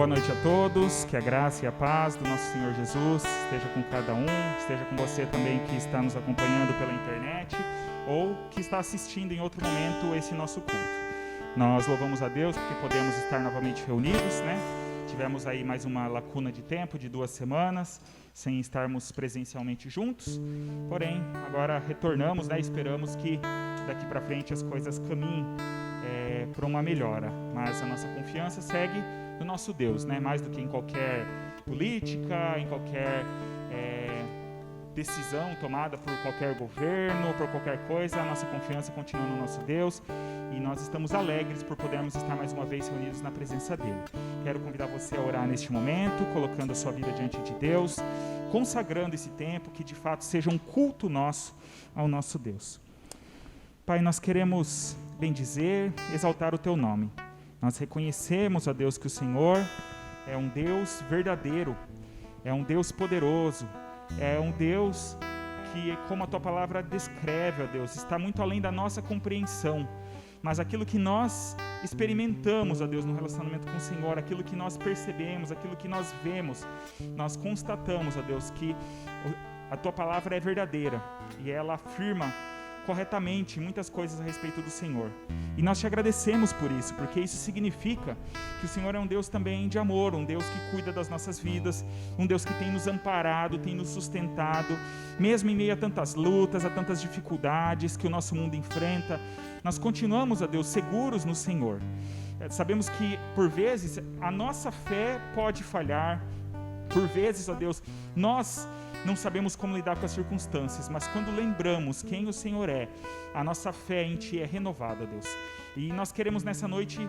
Boa noite a todos, que a graça e a paz do nosso Senhor Jesus esteja com cada um, esteja com você também que está nos acompanhando pela internet ou que está assistindo em outro momento esse nosso culto. Nós louvamos a Deus porque podemos estar novamente reunidos, né? Tivemos aí mais uma lacuna de tempo de 2 semanas sem estarmos presencialmente juntos, porém agora retornamos, né? Esperamos que daqui para frente as coisas caminhem para uma melhora, mas a nossa confiança segue no nosso Deus, né? Mais do que em qualquer política, em qualquer decisão tomada por qualquer governo, por qualquer coisa, a nossa confiança continua no nosso Deus e nós estamos alegres por podermos estar mais uma vez reunidos na presença dEle. Quero convidar você a orar neste momento, colocando a sua vida diante de Deus, consagrando esse tempo, que de fato seja um culto nosso ao nosso Deus. Pai, nós queremos bendizer, exaltar o Teu nome. Nós reconhecemos, ó Deus, que o Senhor é um Deus verdadeiro, é um Deus poderoso, é um Deus que, como a Tua palavra descreve, ó Deus, está muito além da nossa compreensão. Mas aquilo que nós experimentamos, ó Deus, no relacionamento com o Senhor, aquilo que nós percebemos, aquilo que nós vemos, nós constatamos, ó Deus, que a Tua palavra é verdadeira e ela afirma corretamente muitas coisas a respeito do Senhor. E nós te agradecemos por isso, porque isso significa que o Senhor é um Deus também de amor, um Deus que cuida das nossas vidas, um Deus que tem nos amparado, tem nos sustentado, mesmo em meio a tantas lutas, a tantas dificuldades que o nosso mundo enfrenta. Nós continuamos, ó Deus, seguros no Senhor. Sabemos que, por vezes, a nossa fé pode falhar, por vezes, ó Deus, nós não sabemos como lidar com as circunstâncias, mas quando lembramos quem o Senhor é, a nossa fé em Ti é renovada, Deus. E nós queremos nessa noite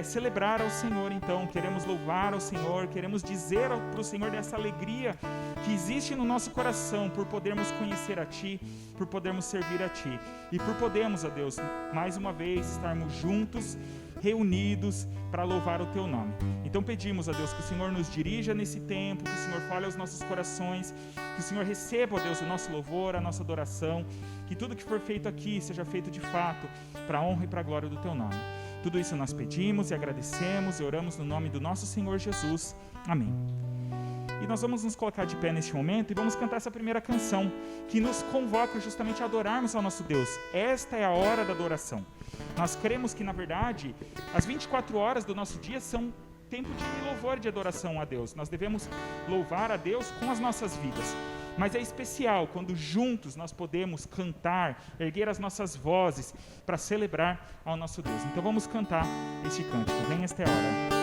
celebrar ao Senhor, então, queremos louvar ao Senhor, queremos dizer para o Senhor dessa alegria que existe no nosso coração por podermos conhecer a Ti, por podermos servir a Ti e por podermos, ó Deus, mais uma vez estarmos juntos, reunidos para louvar o Teu nome. Então pedimos a Deus que o Senhor nos dirija nesse tempo, que o Senhor fale aos nossos corações, que o Senhor receba, ó Deus, o nosso louvor, a nossa adoração, que tudo que for feito aqui seja feito de fato para a honra e para a glória do Teu nome. Tudo isso nós pedimos e agradecemos e oramos no nome do nosso Senhor Jesus. Amém. E nós vamos nos colocar de pé neste momento e vamos cantar essa primeira canção que nos convoca justamente a adorarmos ao nosso Deus. Esta é a hora da adoração. Nós cremos que, na verdade, as 24 horas do nosso dia são tempo de louvor e de adoração a Deus. Nós devemos louvar a Deus com as nossas vidas. Mas é especial quando juntos nós podemos cantar, erguer as nossas vozes para celebrar ao nosso Deus. Então vamos cantar este cântico. Vem, esta é a hora.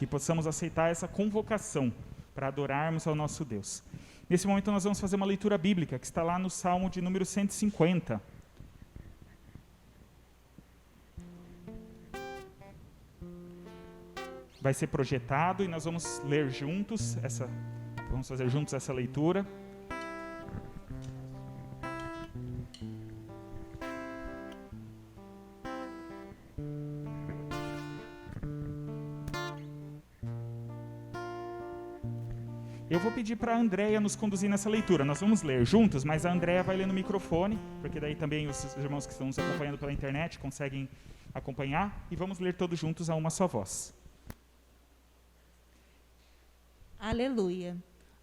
que possamos aceitar essa convocação para adorarmos ao nosso Deus. Nesse momento nós vamos fazer uma leitura bíblica, que está lá no Salmo de número 150. Vai ser projetado e nós vamos ler juntos vamos fazer juntos essa leitura. Eu vou pedir para a Andréia nos conduzir nessa leitura. Nós vamos ler juntos, mas a Andréia vai ler no microfone, porque daí também os irmãos que estão nos acompanhando pela internet conseguem acompanhar, e vamos ler todos juntos a uma só voz. Aleluia.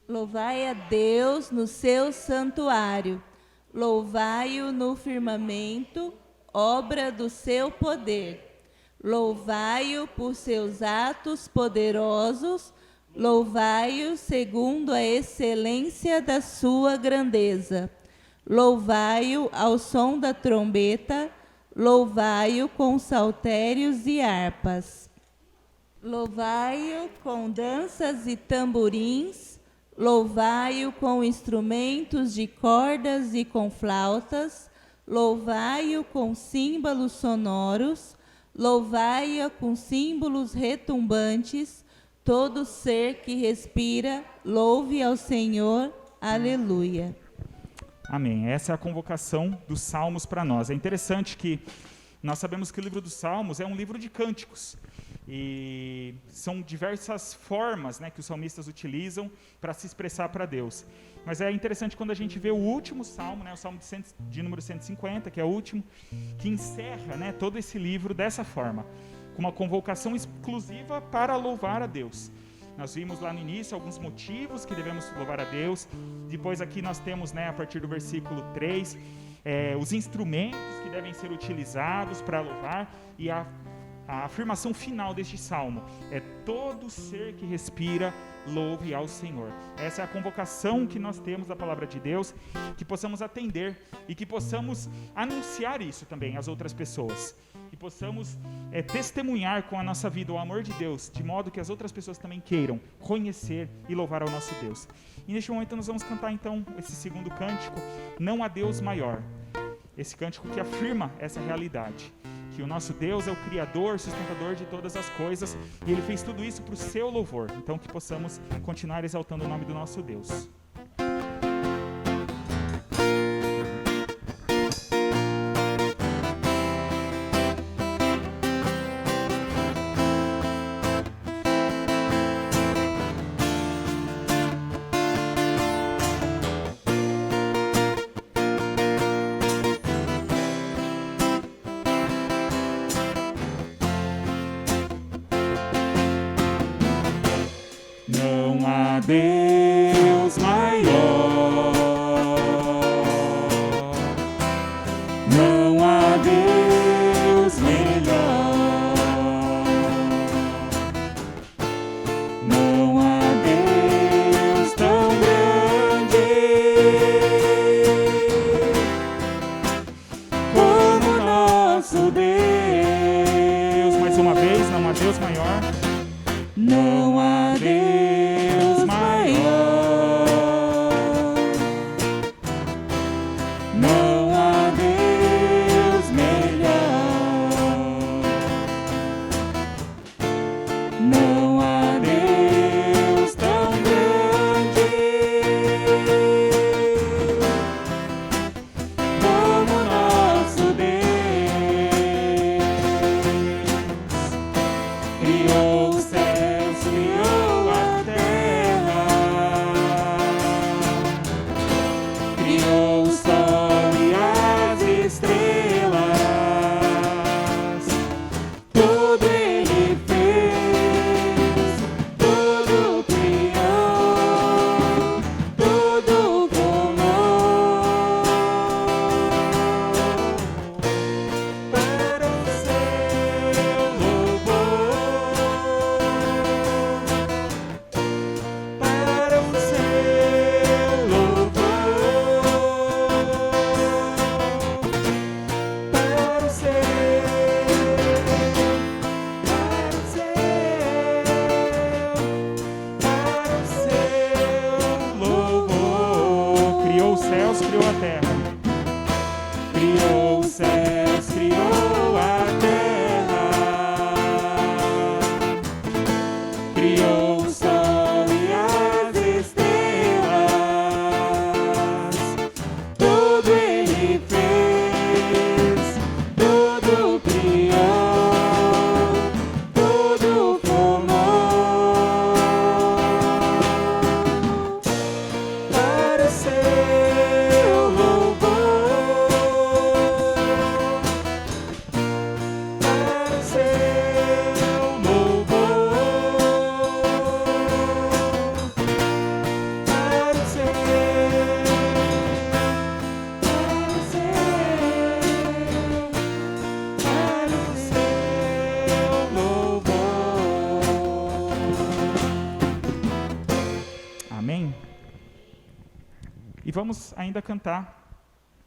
Louvai a Deus no seu santuário, louvai-o no firmamento, obra do seu poder. Louvai-o por seus atos poderosos, louvai-o segundo a excelência da sua grandeza. Louvai-o ao som da trombeta, louvai-o com saltérios e harpas. Louvai-o com danças e tamborins, louvai-o com instrumentos de cordas e com flautas, louvai-o com símbolos sonoros, louvai-o com símbolos retumbantes, todo ser que respira, louve ao Senhor. Aleluia. Amém. Essa é a convocação dos Salmos para nós. É interessante que nós sabemos que o livro dos Salmos é um livro de cânticos. E são diversas formas, né, que os salmistas utilizam para se expressar para Deus. Mas é interessante quando a gente vê o último salmo, né, o salmo de número 150, que é o último, que encerra, né, todo esse livro dessa forma, com uma convocação exclusiva para louvar a Deus. Nós vimos lá no início alguns motivos que devemos louvar a Deus. Depois aqui nós temos, né, a partir do versículo 3, os instrumentos que devem ser utilizados para louvar, e a afirmação final deste salmo é: todo ser que respira, louve ao Senhor. Essa é a convocação que nós temos da palavra de Deus, que possamos atender e que possamos anunciar isso também às outras pessoas, que possamos testemunhar com a nossa vida o amor de Deus, de modo que as outras pessoas também queiram conhecer e louvar ao nosso Deus. E neste momento nós vamos cantar então esse segundo cântico, Não há Deus Maior. Esse cântico que afirma essa realidade, que o nosso Deus é o Criador, sustentador de todas as coisas, e Ele fez tudo isso para o seu louvor. Então que possamos continuar exaltando o nome do nosso Deus. Não há Deus maior, não há Deus melhor, não há Deus tão grande como nosso Deus. Mais uma vez, não há Deus maior, não há Deus maior, não há Deus melhor, não há Deus tão grande como nosso Deus. Criou os céus, criou a vamos ainda cantar,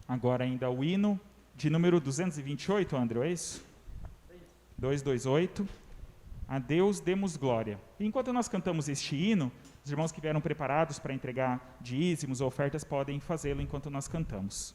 agora ainda o hino de número 228, André, é isso? 228, a Deus demos glória. E enquanto nós cantamos este hino, os irmãos que vieram preparados para entregar dízimos ou ofertas podem fazê-lo enquanto nós cantamos.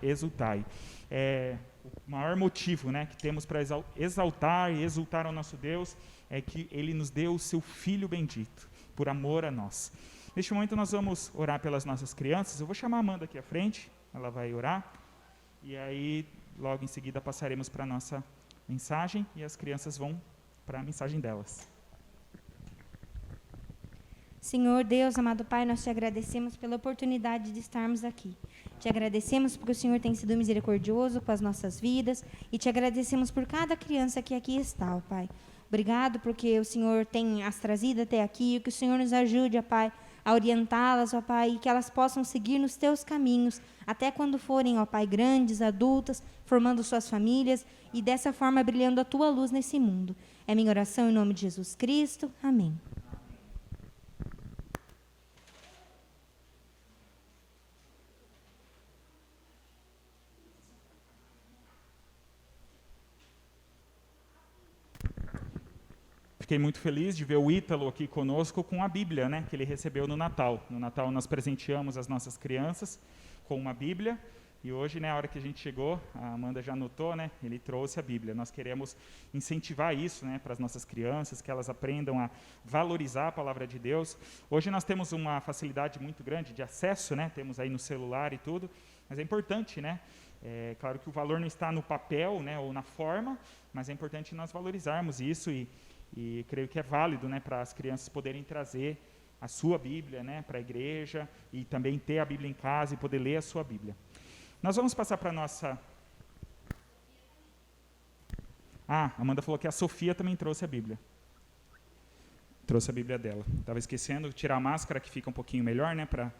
Exultai. O maior motivo, né, que temos para exaltar e exultar ao nosso Deus é que Ele nos deu o seu Filho bendito, por amor a nós. Neste momento nós vamos orar pelas nossas crianças. Eu vou chamar a Amanda aqui à frente, ela vai orar, e aí logo em seguida passaremos para a nossa mensagem, e as crianças vão para a mensagem delas. Senhor Deus, amado Pai, nós te agradecemos pela oportunidade de estarmos aqui. Te agradecemos porque o Senhor tem sido misericordioso com as nossas vidas e te agradecemos por cada criança que aqui está, ó Pai. Obrigado porque o Senhor tem as trazido até aqui e que o Senhor nos ajude, ó Pai, a orientá-las, ó Pai, e que elas possam seguir nos teus caminhos até quando forem, ó Pai, grandes, adultas, formando suas famílias e dessa forma brilhando a tua luz nesse mundo. É minha oração em nome de Jesus Cristo. Amém. Fiquei muito feliz de ver o Ítalo aqui conosco com a Bíblia, né, que ele recebeu no Natal. No Natal nós presenteamos as nossas crianças com uma Bíblia, e hoje, né, a hora que a gente chegou, a Amanda já anotou, né, ele trouxe a Bíblia. Nós queremos incentivar isso, né, para as nossas crianças, que elas aprendam a valorizar a palavra de Deus. Hoje nós temos uma facilidade muito grande de acesso, né, temos aí no celular e tudo, mas é importante, né, claro que o valor não está no papel, né, ou na forma, mas é importante nós valorizarmos isso e creio que é válido, né, para as crianças poderem trazer a sua Bíblia, né, para a igreja e também ter a Bíblia em casa e poder ler a sua Bíblia. Nós vamos passar para a nossa... a Amanda falou que a Sofia também trouxe a Bíblia. Trouxe a Bíblia dela. Estava esquecendo de tirar a máscara, que fica um pouquinho melhor, né, para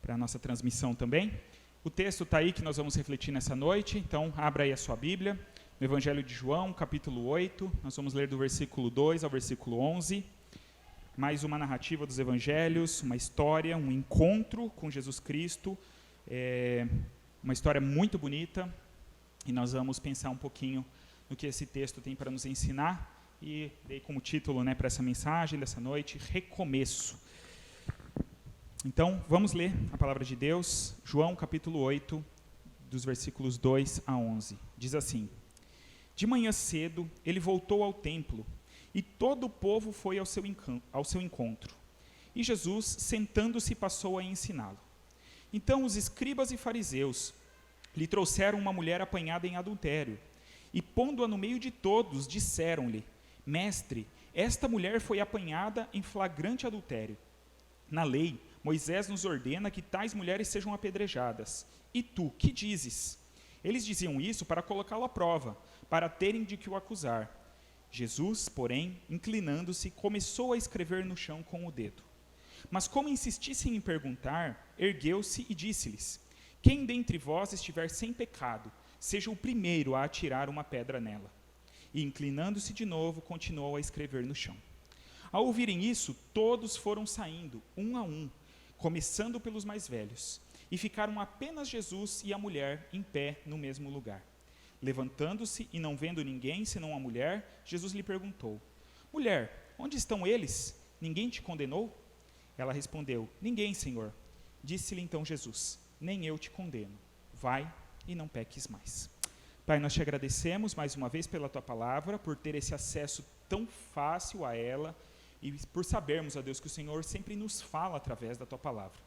a nossa transmissão também. O texto está aí que nós vamos refletir nessa noite, então abra aí a sua Bíblia, no Evangelho de João, capítulo 8, nós vamos ler do versículo 2 ao versículo 11, mais uma narrativa dos Evangelhos, uma história, um encontro com Jesus Cristo, uma história muito bonita, e nós vamos pensar um pouquinho no que esse texto tem para nos ensinar, e dei como título, né, para essa mensagem dessa noite, Recomeço. Então, vamos ler a palavra de Deus, João capítulo 8, dos versículos 2 a 11. Diz assim: De manhã cedo, ele voltou ao templo, e todo o povo foi ao seu encontro. E Jesus, sentando-se, passou a ensiná-lo. Então os escribas e fariseus lhe trouxeram uma mulher apanhada em adultério, e pondo-a no meio de todos, disseram-lhe: Mestre, esta mulher foi apanhada em flagrante adultério. Na lei, Moisés nos ordena que tais mulheres sejam apedrejadas. E tu, que dizes? Eles diziam isso para colocá-lo à prova, para terem de que o acusar. Jesus, porém, inclinando-se, começou a escrever no chão com o dedo. Mas como insistissem em perguntar, ergueu-se e disse-lhes: Quem dentre vós estiver sem pecado, seja o primeiro a atirar uma pedra nela. E inclinando-se de novo, continuou a escrever no chão. Ao ouvirem isso, todos foram saindo, um a um, começando pelos mais velhos, e ficaram apenas Jesus e a mulher em pé no mesmo lugar. Levantando-se e não vendo ninguém senão a mulher, Jesus lhe perguntou: Mulher, onde estão eles? Ninguém te condenou? Ela respondeu: Ninguém, Senhor. Disse-lhe então Jesus: Nem eu te condeno. Vai e não peques mais. Pai, nós te agradecemos mais uma vez pela tua palavra, por ter esse acesso tão fácil a ela, e por sabermos, ó Deus, que o Senhor sempre nos fala através da tua palavra.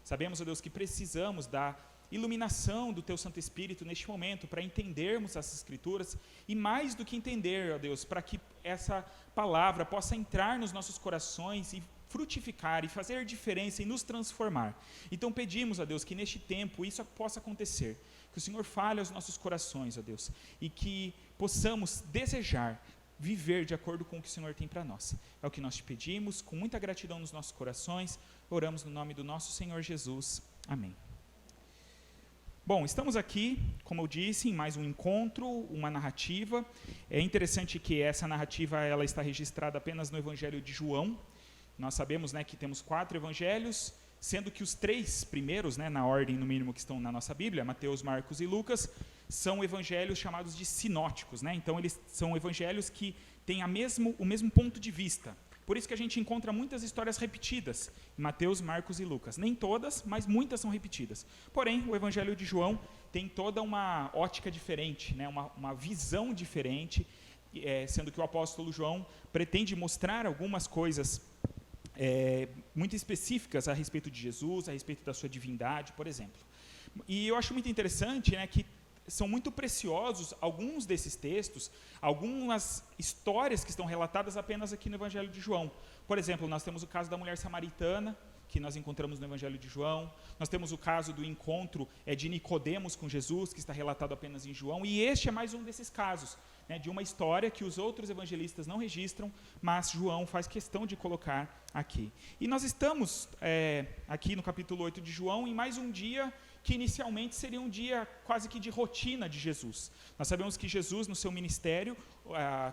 Sabemos, ó Deus, que precisamos da iluminação do teu Santo Espírito neste momento, para entendermos essas Escrituras, e mais do que entender, ó Deus, para que essa palavra possa entrar nos nossos corações e frutificar e fazer diferença e nos transformar. Então pedimos, ó Deus, que neste tempo isso possa acontecer, que o Senhor fale aos nossos corações, ó Deus, e que possamos desejar viver de acordo com o que o Senhor tem para nós. É o que nós te pedimos, com muita gratidão nos nossos corações, oramos no nome do nosso Senhor Jesus. Amém. Bom, estamos aqui, como eu disse, em mais um encontro, uma narrativa. É interessante que essa narrativa ela está registrada apenas no Evangelho de João. Nós sabemos, né, que temos 4 evangelhos, sendo que os 3 primeiros, né, na ordem no mínimo que estão na nossa Bíblia, Mateus, Marcos e Lucas, são evangelhos chamados de sinóticos, né? Então eles são evangelhos que têm o mesmo ponto de vista. Por isso que a gente encontra muitas histórias repetidas em Mateus, Marcos e Lucas. Nem todas, mas muitas são repetidas. Porém, o Evangelho de João tem toda uma ótica diferente, né? uma visão diferente, sendo que o apóstolo João pretende mostrar algumas coisas muito específicas a respeito de Jesus, a respeito da sua divindade, por exemplo. E eu acho muito interessante, né, que são muito preciosos alguns desses textos, algumas histórias que estão relatadas apenas aqui no Evangelho de João. Por exemplo, nós temos o caso da mulher samaritana, que nós encontramos no Evangelho de João. Nós temos o caso do encontro de Nicodemos com Jesus, que está relatado apenas em João. E este é mais um desses casos, né, de uma história que os outros evangelistas não registram, mas João faz questão de colocar aqui. E nós estamos aqui no capítulo 8 de João, em mais um dia que inicialmente seria um dia quase que de rotina de Jesus. Nós sabemos que Jesus, no seu ministério,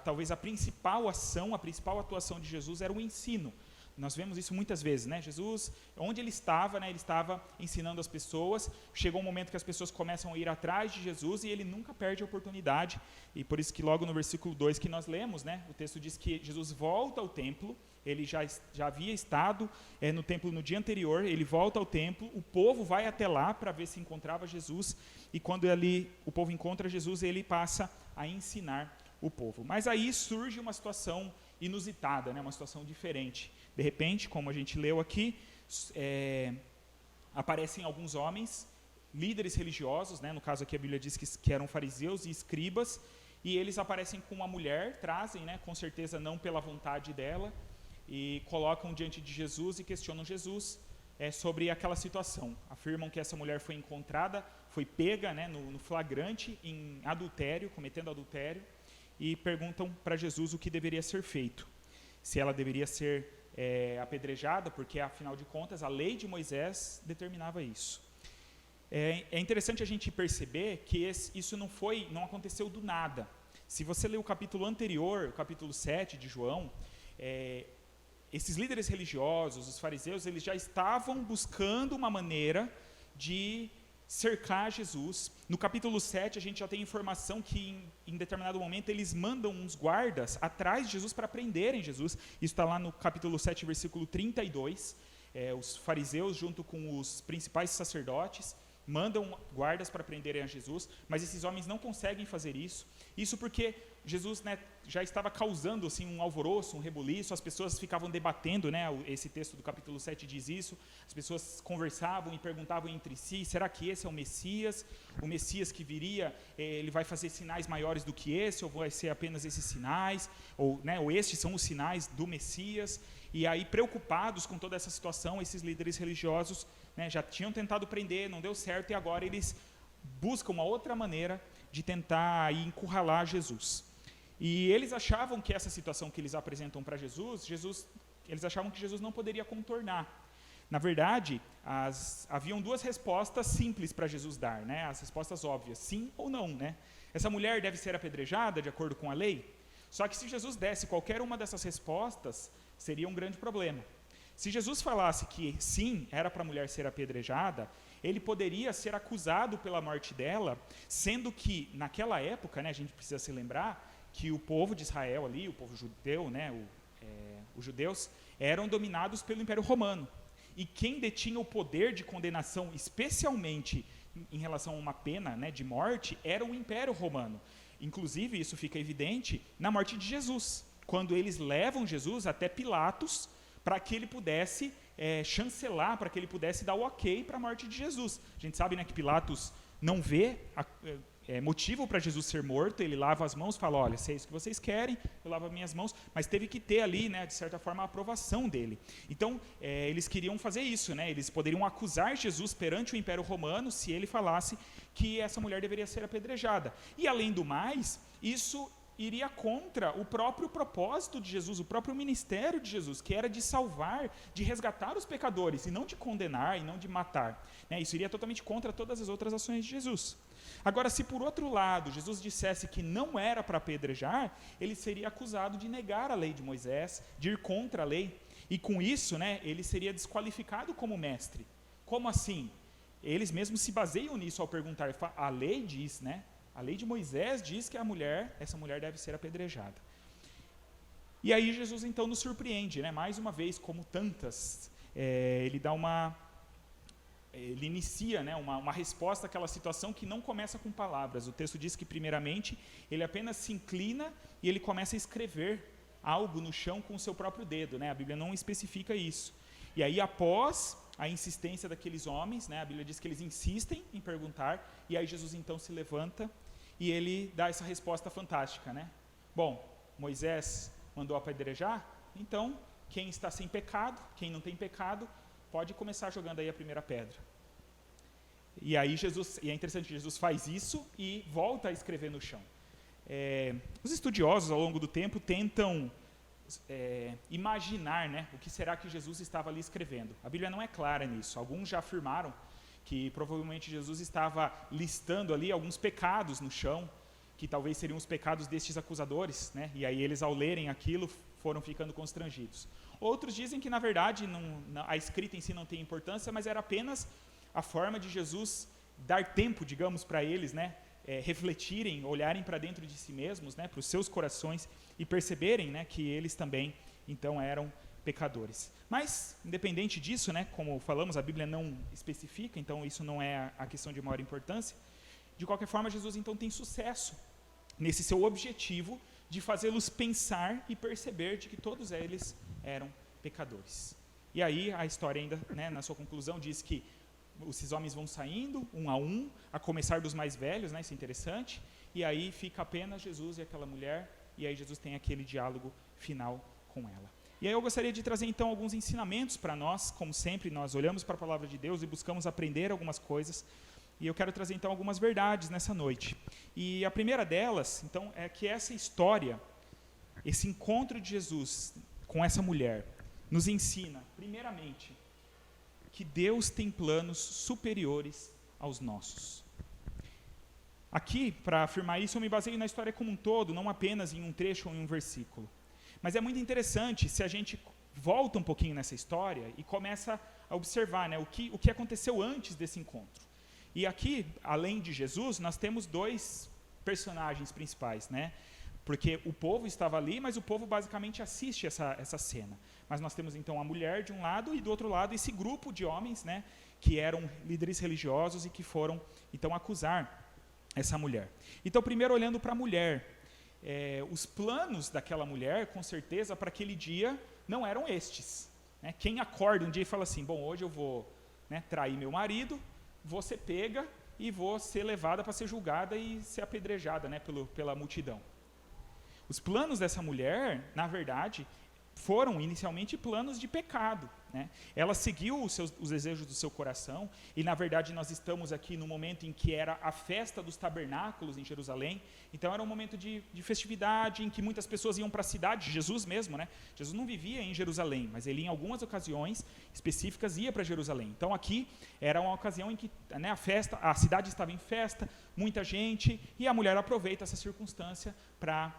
talvez a principal ação, a principal atuação de Jesus era o ensino. Nós vemos isso muitas vezes, né? Jesus, onde ele estava, né? Ele estava ensinando as pessoas. Chegou um momento que as pessoas começam a ir atrás de Jesus e ele nunca perde a oportunidade. E por isso que logo no versículo 2 que nós lemos, né? O texto diz que Jesus volta ao templo. Ele já havia estado no templo no dia anterior. Ele volta ao templo. O povo vai até lá para ver se encontrava Jesus. E quando o povo encontra Jesus, ele passa a ensinar o povo. Mas aí surge uma situação inusitada, né? Uma situação diferente. De repente, como a gente leu aqui, aparecem alguns homens, líderes religiosos, né? No caso aqui a Bíblia diz que eram fariseus e escribas, e eles aparecem com uma mulher, trazem, né? Com certeza não pela vontade dela, e colocam diante de Jesus e questionam Jesus sobre aquela situação. Afirmam que essa mulher foi encontrada, foi pega, né, no flagrante em adultério, cometendo adultério, e perguntam para Jesus o que deveria ser feito. Se ela deveria ser apedrejada, porque afinal de contas a lei de Moisés determinava isso. É interessante a gente perceber que isso não aconteceu do nada. Se você ler o capítulo anterior, o capítulo 7 de João, esses líderes religiosos, os fariseus, eles já estavam buscando uma maneira de cercar Jesus. No capítulo 7, a gente já tem informação que em determinado momento eles mandam uns guardas atrás de Jesus para prenderem Jesus. Isso está lá no capítulo 7, versículo 32. Os fariseus, junto com os principais sacerdotes, mandam guardas para prenderem a Jesus, mas esses homens não conseguem fazer isso. Isso porque Jesus, né, já estava causando assim, um alvoroço, um rebuliço, as pessoas ficavam debatendo, né, esse texto do capítulo 7 diz isso, as pessoas conversavam e perguntavam entre si, será que esse é o Messias que viria, ele vai fazer sinais maiores do que esse, ou vai ser apenas esses sinais, ou estes são os sinais do Messias? E aí, preocupados com toda essa situação, esses líderes religiosos, né, já tinham tentado prender, não deu certo, e agora eles buscam uma outra maneira de tentar encurralar Jesus. E eles achavam que essa situação que eles apresentam para Jesus, eles achavam que Jesus não poderia contornar. Na verdade, haviam duas respostas simples para Jesus dar, né, as respostas óbvias, sim ou não. Né? Essa mulher deve ser apedrejada de acordo com a lei? Só que se Jesus desse qualquer uma dessas respostas, seria um grande problema. Se Jesus falasse que sim, era para a mulher ser apedrejada, ele poderia ser acusado pela morte dela, sendo que naquela época, né, a gente precisa se lembrar que o povo de Israel ali, o povo judeu, né, os judeus, eram dominados pelo Império Romano. E quem detinha o poder de condenação, especialmente em relação a uma pena, né, de morte, era o Império Romano. Inclusive, isso fica evidente na morte de Jesus, quando eles levam Jesus até Pilatos para que ele pudesse chancelar, para que ele pudesse dar o ok para a morte de Jesus. A gente sabe, né, que Pilatos não vê motivo para Jesus ser morto, ele lava as mãos, fala, olha, se é isso que vocês querem, eu lavo as minhas mãos, mas teve que ter ali, né, de certa forma, a aprovação dele. Então, eles queriam fazer isso, né, eles poderiam acusar Jesus perante o Império Romano se ele falasse que essa mulher deveria ser apedrejada. E, além do mais, isso iria contra o próprio propósito de Jesus, o próprio ministério de Jesus, que era de salvar, de resgatar os pecadores, e não de condenar, e não de matar. Né? Isso iria totalmente contra todas as outras ações de Jesus. Agora, se por outro lado, Jesus dissesse que não era para apedrejar, ele seria acusado de negar a lei de Moisés, de ir contra a lei, e com isso, né, ele seria desqualificado como mestre. Como assim? Eles mesmos se baseiam nisso ao perguntar, a lei diz, né? A lei de Moisés diz que essa mulher deve ser apedrejada. E aí Jesus então nos surpreende, né? Mais uma vez, como tantas, ele inicia, né, uma resposta àquela situação que não começa com palavras. O texto diz que primeiramente ele apenas se inclina e ele começa a escrever algo no chão com o seu próprio dedo, né? A Bíblia não especifica isso. E aí, após a insistência daqueles homens, né, a Bíblia diz que eles insistem em perguntar, e aí Jesus então se levanta e ele dá essa resposta fantástica, né? Bom, Moisés mandou apedrejar, então quem está sem pecado, quem não tem pecado, pode começar jogando aí a primeira pedra. E aí e é interessante, Jesus faz isso e volta a escrever no chão. Os estudiosos ao longo do tempo tentam imaginar, né, o que será que Jesus estava ali escrevendo. A Bíblia não é clara nisso. Alguns já afirmaram que provavelmente Jesus estava listando ali alguns pecados no chão, que talvez seriam os pecados destes acusadores, né, e aí eles, ao lerem aquilo, foram ficando constrangidos. Outros dizem que, na verdade, a escrita em si não tem importância, mas era apenas a forma de Jesus dar tempo, digamos, para eles, né, refletirem, olharem para dentro de si mesmos, né, para os seus corações e perceberem, né, que eles também, então, eram pecadores. Mas, independente disso, né, como falamos, a Bíblia não especifica, então isso não é a questão de maior importância. De qualquer forma, Jesus, então, tem sucesso nesse seu objetivo de fazê-los pensar e perceber de que todos eles eram pecadores. E aí, a história ainda, né, na sua conclusão, diz que esses homens vão saindo, um, a começar dos mais velhos, né, isso é interessante, e aí fica apenas Jesus e aquela mulher, e aí Jesus tem aquele diálogo final com ela. E aí eu gostaria de trazer então alguns ensinamentos para nós, como sempre, nós olhamos para a palavra de Deus e buscamos aprender algumas coisas, e eu quero trazer então algumas verdades nessa noite. E a primeira delas, então, é que essa história, esse encontro de Jesus com essa mulher, nos ensina, primeiramente, que Deus tem planos superiores aos nossos. Aqui, para afirmar isso, eu me baseio na história como um todo, não apenas em um trecho ou em um versículo. Mas é muito interessante se a gente volta um pouquinho nessa história e começa a observar, né, o que aconteceu antes desse encontro. E aqui, além de Jesus, nós temos dois personagens principais, né? Porque o povo estava ali, mas o povo basicamente assiste essa cena. Mas nós temos então a mulher de um lado e do outro lado esse grupo de homens, né, que eram líderes religiosos e que foram então acusar essa mulher. Então, primeiro olhando para a mulher, os planos daquela mulher, com certeza, para aquele dia não eram estes. Né? Quem acorda um dia e fala assim, bom, hoje eu vou, né, trair meu marido, vou ser pega e vou ser levada para ser julgada e ser apedrejada, né, pela multidão. Os planos dessa mulher, na verdade, foram inicialmente planos de pecado. Né? Ela seguiu os desejos do seu coração, e na verdade nós estamos aqui no momento em que era a festa dos tabernáculos em Jerusalém, então era um momento de festividade, em que muitas pessoas iam para a cidade, Jesus mesmo, né? Jesus não vivia em Jerusalém, mas ele em algumas ocasiões específicas ia para Jerusalém. Então aqui era uma ocasião em que, né, a cidade estava em festa, muita gente, e a mulher aproveita essa circunstância para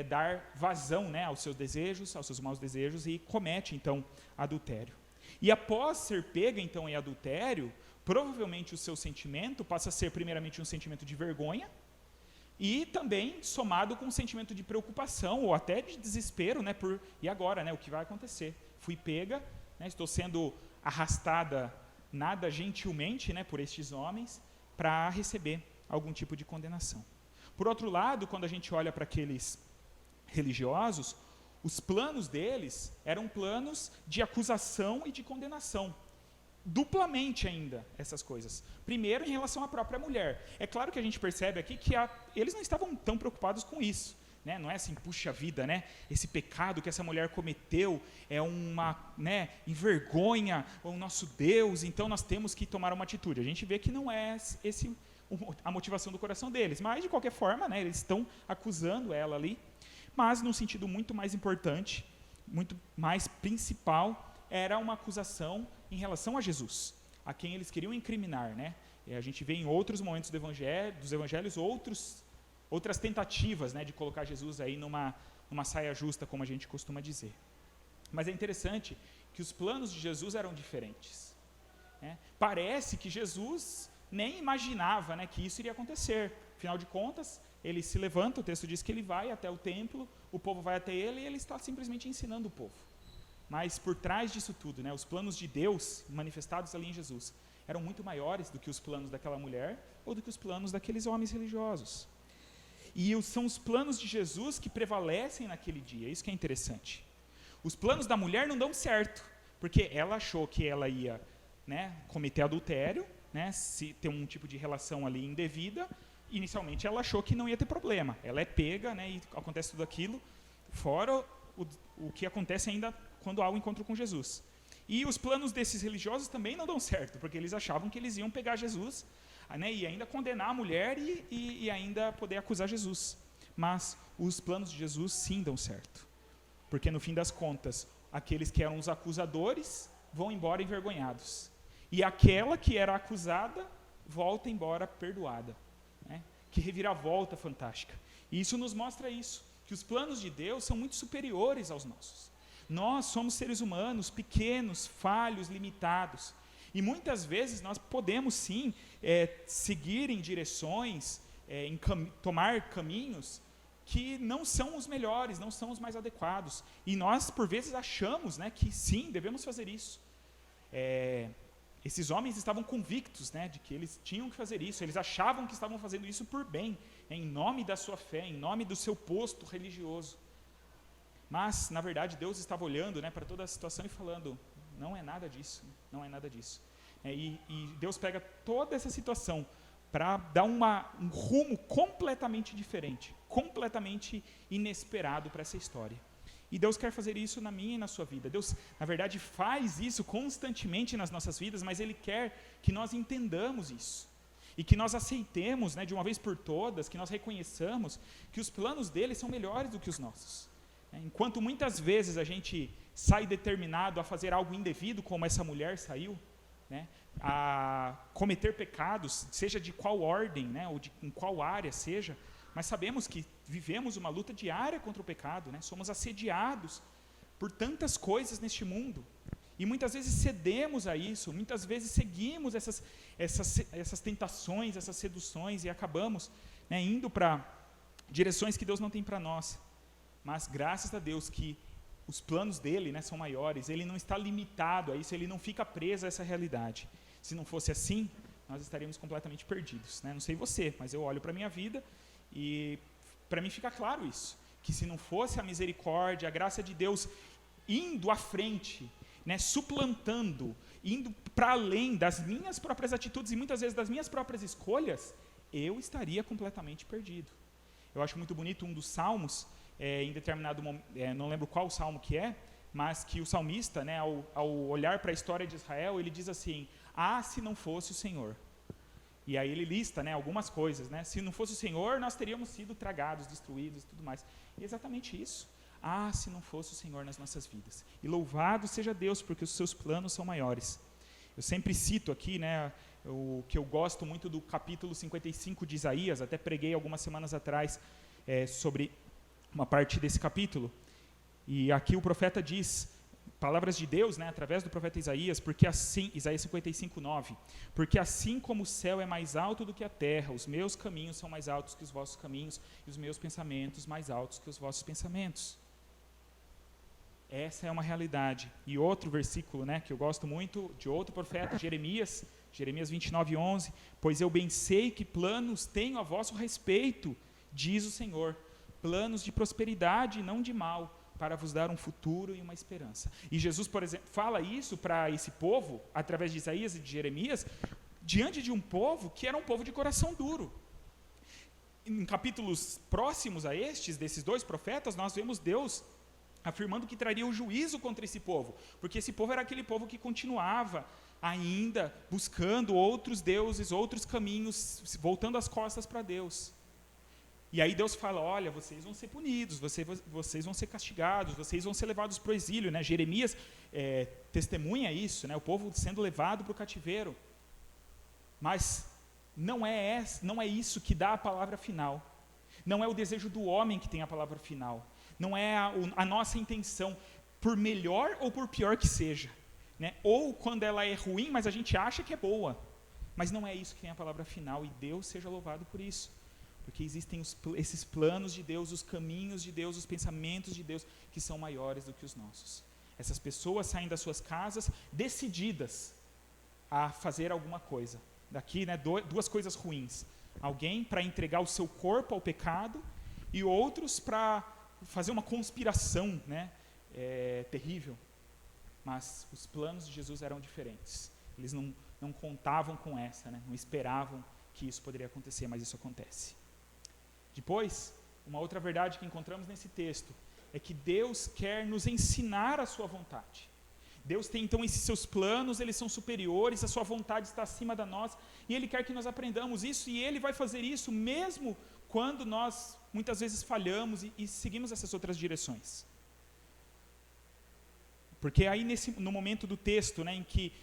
dar vazão, né, aos seus desejos, aos seus maus desejos, e comete então adultério. E após ser pega então em adultério, provavelmente o seu sentimento passa a ser primeiramente um sentimento de vergonha, e também somado com um sentimento de preocupação ou até de desespero, né, e agora, né, o que vai acontecer? Fui pega, né, estou sendo arrastada nada gentilmente, né, por estes homens para receber algum tipo de condenação. Por outro lado, quando a gente olha para aqueles religiosos, os planos deles eram planos de acusação e de condenação. Duplamente ainda, essas coisas. Primeiro, em relação à própria mulher. É claro que a gente percebe aqui que eles não estavam tão preocupados com isso. Né? Não é assim, puxa vida, né? Esse pecado que essa mulher cometeu é envergonha o nosso Deus, então nós temos que tomar uma atitude. A gente vê que não é a motivação do coração deles, mas de qualquer forma, né, eles estão acusando ela ali, mas num sentido muito mais importante, muito mais principal, era uma acusação em relação a Jesus, a quem eles queriam incriminar, né? E a gente vê em outros momentos dos evangelhos outras tentativas, né, de colocar Jesus aí numa saia justa, como a gente costuma dizer. Mas é interessante que os planos de Jesus eram diferentes. Né? Parece que Jesus nem imaginava, né, que isso iria acontecer. Afinal de contas, ele se levanta, o texto diz que ele vai até o templo, o povo vai até ele e ele está simplesmente ensinando o povo. Mas por trás disso tudo, né, os planos de Deus manifestados ali em Jesus eram muito maiores do que os planos daquela mulher ou do que os planos daqueles homens religiosos. E são os planos de Jesus que prevalecem naquele dia, isso que é interessante. Os planos da mulher não dão certo, porque ela achou que ela ia, né, cometer adultério, né, se ter um tipo de relação ali indevida. Inicialmente ela achou que não ia ter problema. Ela é pega, né, e acontece tudo aquilo, fora o que acontece ainda quando há o encontro com Jesus. E os planos desses religiosos também não dão certo, porque eles achavam que eles iam pegar Jesus, né, e ainda condenar a mulher e ainda poder acusar Jesus. Mas os planos de Jesus sim dão certo. Porque no fim das contas, aqueles que eram os acusadores vão embora envergonhados. E aquela que era acusada volta embora perdoada. Né? Que reviravolta fantástica. E isso nos mostra isso, que os planos de Deus são muito superiores aos nossos. Nós somos seres humanos pequenos, falhos, limitados. E muitas vezes nós podemos sim seguir em direções, tomar caminhos que não são os melhores, não são os mais adequados. E nós, por vezes, achamos, né, que sim, devemos fazer isso. Esses homens estavam convictos, né, de que eles tinham que fazer isso, eles achavam que estavam fazendo isso por bem, em nome da sua fé, em nome do seu posto religioso. Mas, na verdade, Deus estava olhando, né, para toda a situação e falando, não é nada disso, não é nada disso. E Deus pega toda essa situação para dar um rumo completamente diferente, completamente inesperado para essa história. E Deus quer fazer isso na minha e na sua vida. Deus, na verdade, faz isso constantemente nas nossas vidas, mas Ele quer que nós entendamos isso. E que nós aceitemos, né, de uma vez por todas, que nós reconheçamos que os planos dele são melhores do que os nossos. Enquanto muitas vezes a gente sai determinado a fazer algo indevido, como essa mulher saiu, né, cometer pecados, seja de qual ordem, né, ou em qual área seja, mas sabemos que vivemos uma luta diária contra o pecado, né? Somos assediados por tantas coisas neste mundo. E muitas vezes cedemos a isso, muitas vezes seguimos essas tentações, essas seduções, e acabamos, né, indo para direções que Deus não tem para nós. Mas graças a Deus que os planos dele, né, são maiores, ele não está limitado a isso, ele não fica preso a essa realidade. Se não fosse assim, nós estaríamos completamente perdidos, né? Não sei você, mas eu olho para a minha vida e para mim fica claro isso, que se não fosse a misericórdia, a graça de Deus indo à frente, né, suplantando, indo para além das minhas próprias atitudes e muitas vezes das minhas próprias escolhas, eu estaria completamente perdido. Eu acho muito bonito um dos salmos, em determinado momento, não lembro qual salmo que é, mas que o salmista, né, ao olhar para a história de Israel, ele diz assim: ah, se não fosse o Senhor. E aí ele lista, né, algumas coisas, né? Se não fosse o Senhor, nós teríamos sido tragados, destruídos e tudo mais. E é exatamente isso. Ah, se não fosse o Senhor nas nossas vidas. E louvado seja Deus, porque os seus planos são maiores. Eu sempre cito aqui, né, o que eu gosto muito do capítulo 55 de Isaías, até preguei algumas semanas atrás sobre uma parte desse capítulo. E aqui o profeta diz, palavras de Deus, né, através do profeta Isaías, porque assim, Isaías 55, 9, porque assim como o céu é mais alto do que a terra, os meus caminhos são mais altos que os vossos caminhos, e os meus pensamentos mais altos que os vossos pensamentos. Essa é uma realidade. E outro versículo, né, que eu gosto muito, de outro profeta, Jeremias 29, 11, pois eu bem sei que planos tenho a vosso respeito, diz o Senhor, planos de prosperidade e não de mal, para vos dar um futuro e uma esperança. E Jesus, por exemplo, fala isso para esse povo, através de Isaías e de Jeremias, diante de um povo que era um povo de coração duro. Em capítulos próximos a estes, desses dois profetas, nós vemos Deus afirmando que traria o juízo contra esse povo, porque esse povo era aquele povo que continuava ainda buscando outros deuses, outros caminhos, voltando as costas para Deus. E aí Deus fala, olha, vocês vão ser punidos, vocês vão ser castigados, vocês vão ser levados para o exílio, né? Jeremias testemunha isso, né? O povo sendo levado para o cativeiro. Mas não é isso que dá a palavra final. Não é o desejo do homem que tem a palavra final. Não é a nossa intenção, por melhor ou por pior que seja, né? Ou quando ela é ruim, mas a gente acha que é boa. Mas não é isso que tem a palavra final, e Deus seja louvado por isso. Porque existem esses planos de Deus, os caminhos de Deus, os pensamentos de Deus, que são maiores do que os nossos. Essas pessoas saem das suas casas decididas a fazer alguma coisa. Daqui, né, duas coisas ruins. Alguém para entregar o seu corpo ao pecado, e outros para fazer uma conspiração, né, terrível. Mas os planos de Jesus eram diferentes. Eles não contavam com essa, né, não esperavam que isso poderia acontecer, mas isso acontece. Depois, uma outra verdade que encontramos nesse texto é que Deus quer nos ensinar a sua vontade. Deus tem então esses seus planos, eles são superiores, a sua vontade está acima da nossa, e Ele quer que nós aprendamos isso, e Ele vai fazer isso mesmo quando nós muitas vezes falhamos e seguimos essas outras direções. Porque aí no momento do texto, né, em que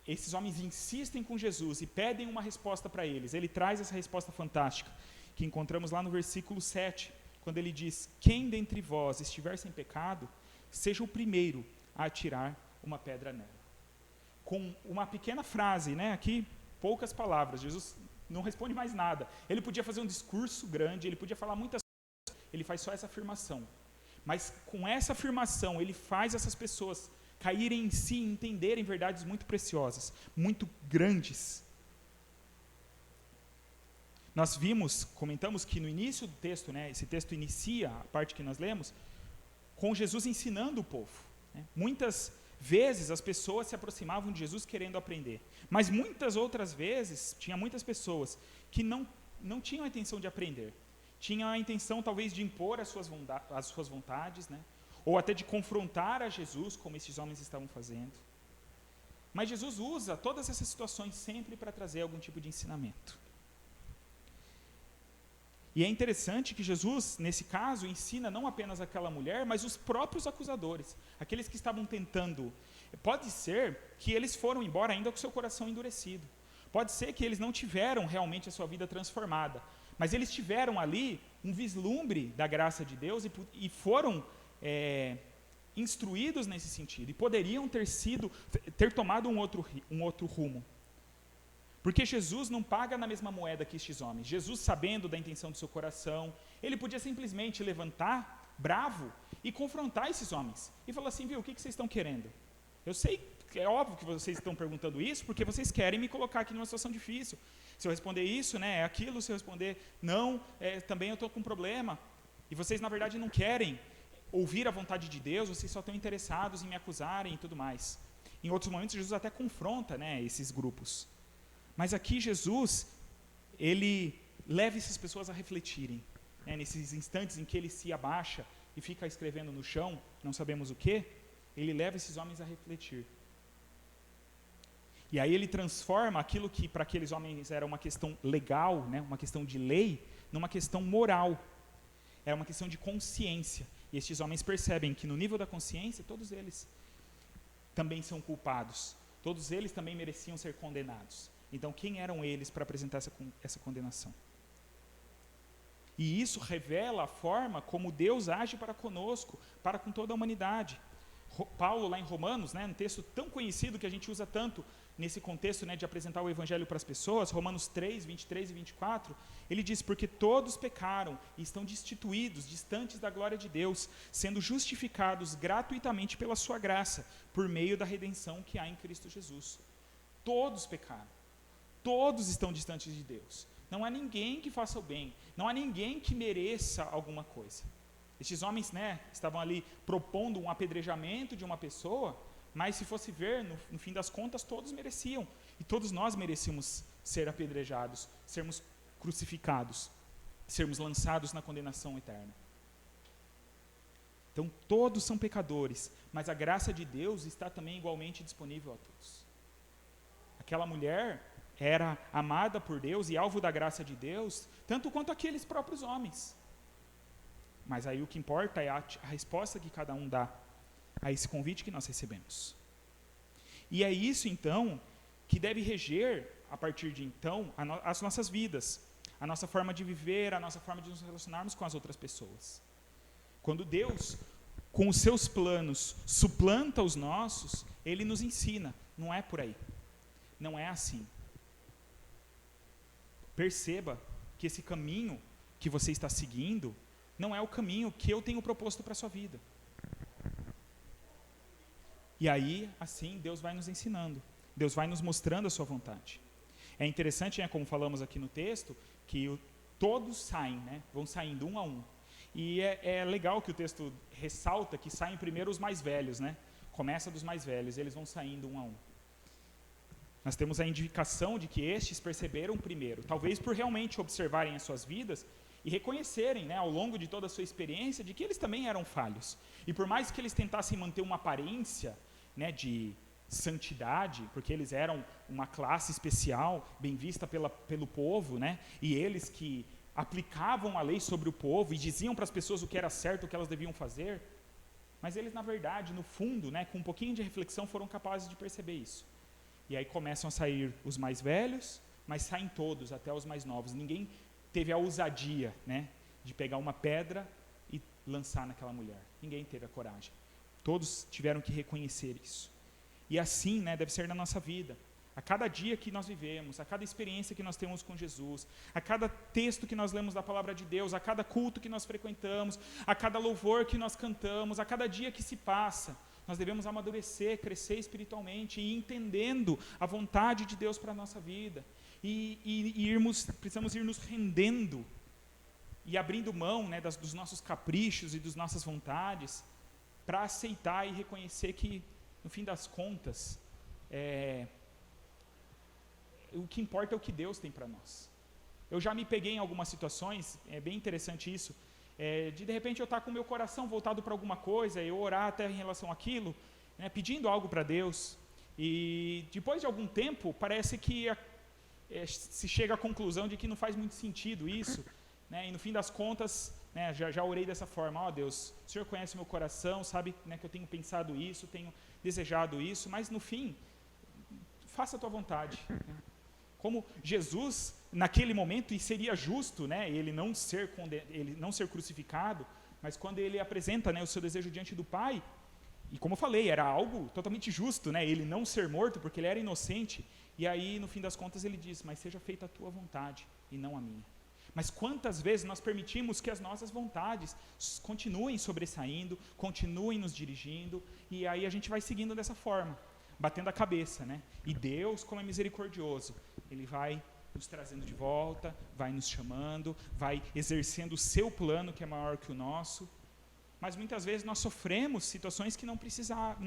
esses homens insistem com Jesus e pedem uma resposta para eles, Ele traz essa resposta fantástica, que encontramos lá no versículo 7, quando Ele diz, quem dentre vós estiver sem pecado, seja o primeiro a atirar uma pedra nela. Com uma pequena frase, né, aqui, poucas palavras, Jesus não responde mais nada. Ele podia fazer um discurso grande, ele podia falar muitas coisas, ele faz só essa afirmação. Mas com essa afirmação, ele faz essas pessoas caírem em si, entenderem verdades muito preciosas, muito grandes. Nós comentamos que no início do texto, né, esse texto inicia, a parte que nós lemos, com Jesus ensinando o povo, né? Muitas vezes as pessoas se aproximavam de Jesus querendo aprender, mas muitas outras vezes, tinha muitas pessoas que não tinham a intenção de aprender, tinham a intenção talvez de impor as suas vontades, né? Ou até de confrontar a Jesus, como esses homens estavam fazendo. Mas Jesus usa todas essas situações sempre para trazer algum tipo de ensinamento. E é interessante que Jesus, nesse caso, ensina não apenas aquela mulher, mas os próprios acusadores, aqueles que estavam tentando. Pode ser que eles foram embora ainda com seu coração endurecido. Pode ser que eles não tiveram realmente a sua vida transformada, mas eles tiveram ali um vislumbre da graça de Deus e foram instruídos nesse sentido, e poderiam ter tomado um outro rumo. Porque Jesus não paga na mesma moeda que estes homens. Jesus, sabendo da intenção do seu coração, ele podia simplesmente levantar, bravo, e confrontar esses homens. E falar assim, viu, o que vocês estão querendo? Eu sei, é óbvio que vocês estão perguntando isso, porque vocês querem me colocar aqui numa situação difícil. Se eu responder isso, é aquilo. Se eu responder não, também eu estou com um problema. E vocês, na verdade, não querem ouvir a vontade de Deus, vocês só estão interessados em me acusarem e tudo mais. Em outros momentos, Jesus até confronta, esses grupos. Mas aqui Jesus, ele leva essas pessoas a refletirem, nesses instantes em que ele se abaixa e fica escrevendo no chão, não sabemos o que, ele leva esses homens a refletir. E aí ele transforma aquilo que para aqueles homens era uma questão legal, uma questão de lei, numa questão moral. Era uma questão de consciência. E estes homens percebem que no nível da consciência, todos eles também são culpados. Todos eles também mereciam ser condenados. Então, quem eram eles para apresentar essa condenação? E isso revela a forma como Deus age para conosco, para com toda a humanidade. Paulo, lá em Romanos, um texto tão conhecido que a gente usa tanto nesse contexto de apresentar o Evangelho para as pessoas, Romanos 3, 23 e 24, ele diz, porque todos pecaram e estão destituídos, distantes da glória de Deus, sendo justificados gratuitamente pela sua graça, por meio da redenção que há em Cristo Jesus. Todos pecaram. Todos estão distantes de Deus. Não há ninguém que faça o bem. Não há ninguém que mereça alguma coisa. Estes homens, estavam ali propondo um apedrejamento de uma pessoa, mas se fosse ver, no fim das contas, todos mereciam. E todos nós merecíamos ser apedrejados, sermos crucificados, sermos lançados na condenação eterna. Então, todos são pecadores, mas a graça de Deus está também igualmente disponível a todos. Aquela mulher era amada por Deus e alvo da graça de Deus, tanto quanto aqueles próprios homens. Mas aí o que importa é a resposta que cada um dá a esse convite que nós recebemos. E é isso, então, que deve reger, a partir de então, as nossas vidas, a nossa forma de viver, a nossa forma de nos relacionarmos com as outras pessoas. Quando Deus, com os seus planos, suplanta os nossos, Ele nos ensina, não é por aí. Não é assim. Perceba que esse caminho que você está seguindo não é o caminho que eu tenho proposto para a sua vida. E aí, assim, Deus vai nos ensinando. Deus vai nos mostrando a sua vontade. É interessante, como falamos aqui no texto, que todos saem, vão saindo um a um. E é legal que o texto ressalta que saem primeiro os mais velhos, Começa dos mais velhos, eles vão saindo um a um. Nós temos a indicação de que estes perceberam primeiro, talvez por realmente observarem as suas vidas e reconhecerem, ao longo de toda a sua experiência, de que eles também eram falhos. E por mais que eles tentassem manter uma aparência, de santidade, porque eles eram uma classe especial, bem vista pelo povo, e eles que aplicavam a lei sobre o povo e diziam para as pessoas o que era certo, o que elas deviam fazer, mas eles, na verdade, no fundo, com um pouquinho de reflexão, foram capazes de perceber isso. E aí começam a sair os mais velhos, mas saem todos, até os mais novos. Ninguém teve a ousadia, de pegar uma pedra e lançar naquela mulher. Ninguém teve a coragem. Todos tiveram que reconhecer isso. E assim, deve ser na nossa vida. A cada dia que nós vivemos, a cada experiência que nós temos com Jesus, a cada texto que nós lemos da palavra de Deus, a cada culto que nós frequentamos, a cada louvor que nós cantamos, a cada dia que se passa, nós devemos amadurecer, crescer espiritualmente e entendendo a vontade de Deus para a nossa vida. Precisamos ir nos rendendo e abrindo mão dos nossos caprichos e das nossas vontades para aceitar e reconhecer que, no fim das contas, o que importa é o que Deus tem para nós. Eu já me peguei em algumas situações, é bem interessante isso, de repente eu estar com o meu coração voltado para alguma coisa, eu orar até em relação àquilo, pedindo algo para Deus, e depois de algum tempo, parece que se chega à conclusão de que não faz muito sentido isso, e no fim das contas, já orei dessa forma, Deus, o Senhor conhece meu coração, sabe que eu tenho pensado isso, tenho desejado isso, mas no fim, faça a tua vontade. como Jesus, naquele momento, e seria justo, né, ele não ser crucificado, mas quando ele apresenta, né, o seu desejo diante do Pai, e como eu falei, era algo totalmente justo, né, ele não ser morto, porque ele era inocente, e aí, no fim das contas, ele diz, mas seja feita a tua vontade, e não a minha. Mas quantas vezes nós permitimos que as nossas vontades continuem sobressaindo, continuem nos dirigindo, e aí a gente vai seguindo dessa forma, batendo a cabeça, né? E Deus, como é misericordioso, Ele vai nos trazendo de volta, vai nos chamando, vai exercendo o seu plano, que é maior que o nosso. Mas muitas vezes nós sofremos situações que não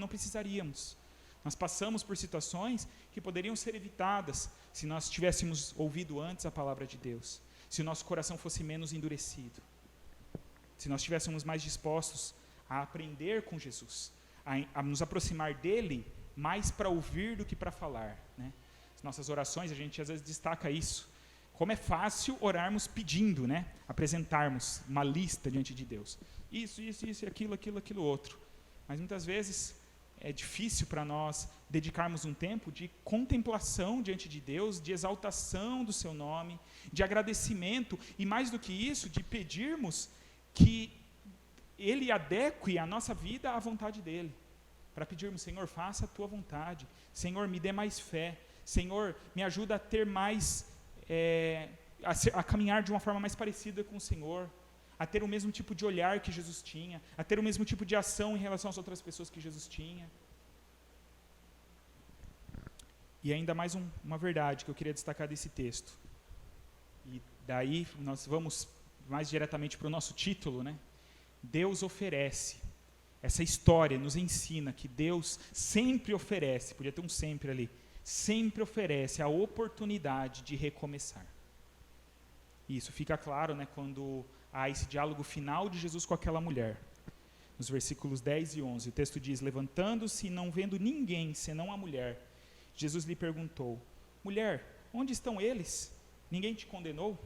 precisaríamos. Nós passamos por situações que poderiam ser evitadas se nós tivéssemos ouvido antes a palavra de Deus, se o nosso coração fosse menos endurecido, se nós estivéssemos mais dispostos a aprender com Jesus, a nos aproximar dele mais para ouvir do que para falar, né? As nossas orações, a gente às vezes destaca isso. Como é fácil orarmos pedindo, né? Apresentarmos uma lista diante de Deus. Isso, aquilo outro. Mas muitas vezes é difícil para nós dedicarmos um tempo de contemplação diante de Deus, de exaltação do seu nome, de agradecimento, e mais do que isso, de pedirmos que Ele adeque a nossa vida à vontade dEle. Para pedirmos, Senhor, faça a tua vontade. Senhor, me dê mais fé. Senhor, me ajuda a ter mais, a caminhar de uma forma mais parecida com o Senhor, a ter o mesmo tipo de olhar que Jesus tinha, a ter o mesmo tipo de ação em relação às outras pessoas que Jesus tinha. E ainda mais uma verdade que eu queria destacar desse texto. E daí nós vamos mais diretamente para o nosso título, né? Deus oferece. Essa história nos ensina que Deus sempre oferece, podia ter um sempre ali, sempre oferece a oportunidade de recomeçar. E isso fica claro, né, quando há esse diálogo final de Jesus com aquela mulher. Nos versículos 10 e 11, o texto diz, levantando-se e não vendo ninguém senão a mulher, Jesus lhe perguntou, mulher, onde estão eles? Ninguém te condenou?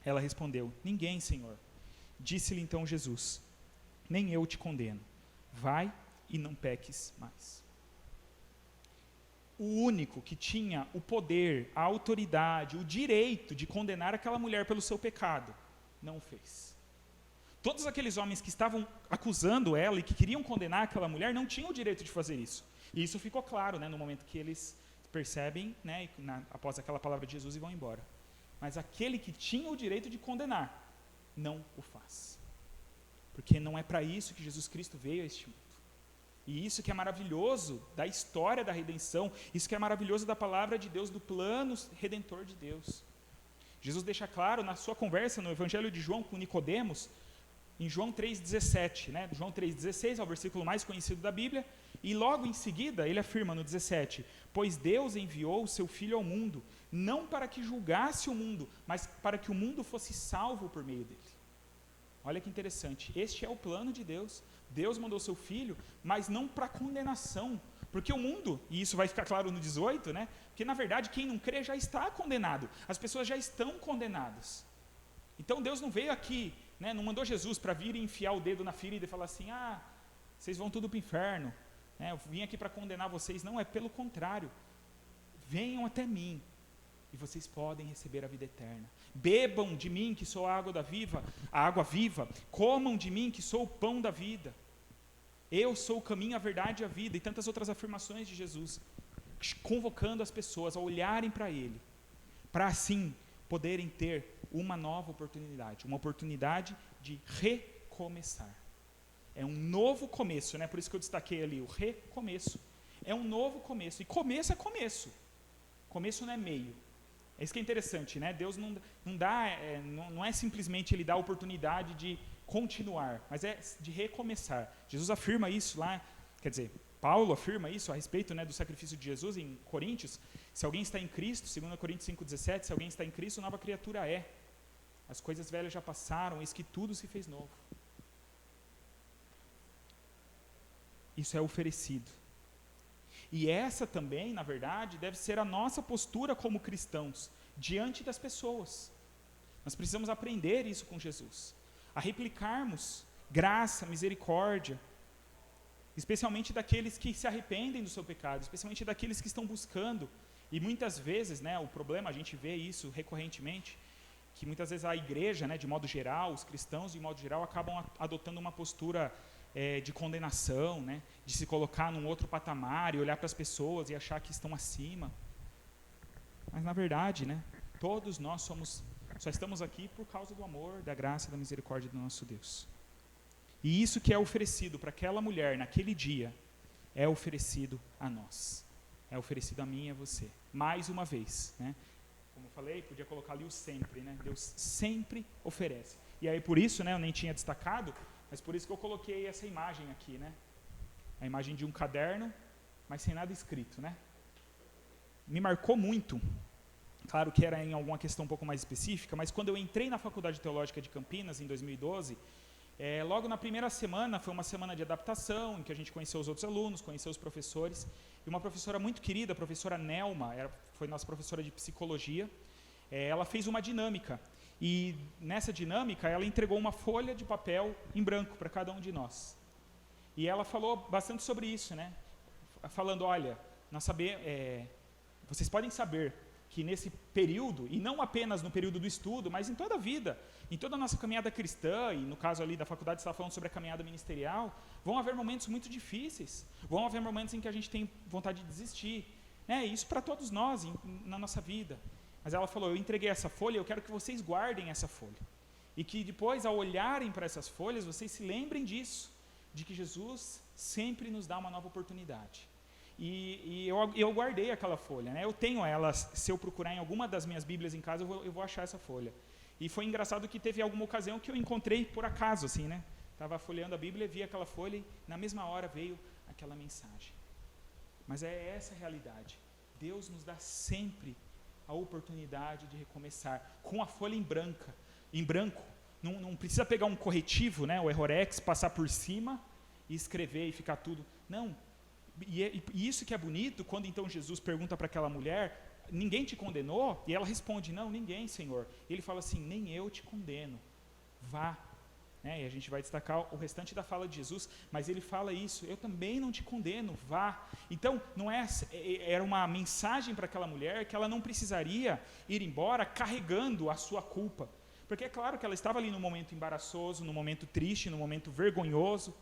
Ela respondeu, ninguém, Senhor. Disse-lhe então Jesus, nem eu te condeno. Vai e não peques mais. O único que tinha o poder, a autoridade, o direito de condenar aquela mulher pelo seu pecado, não o fez. Todos aqueles homens que estavam acusando ela e que queriam condenar aquela mulher não tinham o direito de fazer isso. E isso ficou claro, né, no momento que eles percebem, né, após aquela palavra de Jesus, e vão embora. Mas aquele que tinha o direito de condenar, não o faz. Porque não é para isso que Jesus Cristo veio a este mundo. E isso que é maravilhoso da história da redenção, isso que é maravilhoso da palavra de Deus, do plano redentor de Deus. Jesus deixa claro na sua conversa no Evangelho de João com Nicodemos, em João 3,17, né? João 3,16 é o versículo mais conhecido da Bíblia, e logo em seguida ele afirma no 17, pois Deus enviou o seu Filho ao mundo, não para que julgasse o mundo, mas para que o mundo fosse salvo por meio dele. Olha que interessante, este é o plano de Deus. Deus mandou seu Filho, mas não para condenação, porque o mundo, e isso vai ficar claro no 18, né? Porque na verdade quem não crê já está condenado, as pessoas já estão condenadas. Então Deus não veio aqui, né, não mandou Jesus para vir e enfiar o dedo na ferida e falar assim, vocês vão tudo para o inferno, né, eu vim aqui para condenar vocês. Não, é pelo contrário, venham até mim, e vocês podem receber a vida eterna. Bebam de mim, que sou a água viva. Comam de mim, que sou o pão da vida. Eu sou o caminho, a verdade e a vida. E tantas outras afirmações de Jesus, convocando as pessoas a olharem para Ele, para assim poderem ter uma nova oportunidade, uma oportunidade de recomeçar. É um novo começo, né? Por isso que eu destaquei ali, o recomeço. É um novo começo. E começo é começo. Começo não é meio. É isso que é interessante, né? Deus não é simplesmente Ele dá a oportunidade de continuar, mas é de recomeçar. Jesus afirma isso lá, quer dizer, Paulo afirma isso a respeito, né, do sacrifício de Jesus em Coríntios. Se alguém está em Cristo, 2 Coríntios 5,17, se alguém está em Cristo, nova criatura é. As coisas velhas já passaram, eis que tudo se fez novo. Isso é oferecido. E essa também, na verdade, deve ser a nossa postura como cristãos, diante das pessoas. Nós precisamos aprender isso com Jesus, a replicarmos graça, misericórdia, especialmente daqueles que se arrependem do seu pecado, especialmente daqueles que estão buscando E muitas vezes, né, o problema, a gente vê isso recorrentemente, que muitas vezes a igreja, né, de modo geral, os cristãos de modo geral, acabam adotando uma postura de condenação, né, de se colocar num outro patamar e olhar para as pessoas e achar que estão acima. Mas na verdade, né, todos nós só estamos aqui por causa do amor, da graça e da misericórdia do nosso Deus. E isso que é oferecido para aquela mulher naquele dia, é oferecido a nós. É oferecido a mim e a você. Mais uma vez, né? Como eu falei, podia colocar ali o sempre, né? Deus sempre oferece. E aí por isso, né, eu nem tinha destacado, mas por isso que eu coloquei essa imagem aqui, né? A imagem de um caderno, mas sem nada escrito, né? Me marcou muito. Claro que era em alguma questão um pouco mais específica, mas quando eu entrei na Faculdade Teológica de Campinas, em 2012, logo na primeira semana, foi uma semana de adaptação, em que a gente conheceu os outros alunos, conheceu os professores, e uma professora muito querida, a professora Nelma, foi nossa professora de psicologia, ela fez uma dinâmica, e nessa dinâmica ela entregou uma folha de papel em branco para cada um de nós. E ela falou bastante sobre isso, né? Falando, olha, vocês podem saber que nesse período, e não apenas no período do estudo, mas em toda a vida, em toda a nossa caminhada cristã, e no caso ali da faculdade, você está falando sobre a caminhada ministerial, vão haver momentos muito difíceis, vão haver momentos em que a gente tem vontade de desistir, né? Isso para todos nós, na nossa vida. Mas ela falou, eu entreguei essa folha, eu quero que vocês guardem essa folha, e que depois, ao olharem para essas folhas, vocês se lembrem disso, de que Jesus sempre nos dá uma nova oportunidade. E eu guardei aquela folha, né? Eu tenho ela, se eu procurar em alguma das minhas bíblias em casa, eu vou achar essa folha. E foi engraçado que teve alguma ocasião que eu encontrei por acaso, assim, né? Estava folheando a Bíblia, vi aquela folha e na mesma hora veio aquela mensagem. Mas é essa a realidade. Deus nos dá sempre a oportunidade de recomeçar, com a folha em branco. Não precisa pegar um corretivo, né? O Errorex, passar por cima e escrever e ficar tudo. Não. E isso que é bonito, quando então Jesus pergunta para aquela mulher, ninguém te condenou? E ela responde, não, ninguém, Senhor. E ele fala assim, nem eu te condeno, vá. E a gente vai destacar o restante da fala de Jesus, mas ele fala isso, eu também não te condeno, vá. Então, era uma mensagem para aquela mulher que ela não precisaria ir embora carregando a sua culpa. Porque é claro que ela estava ali num momento embaraçoso, num momento triste, num momento vergonhoso,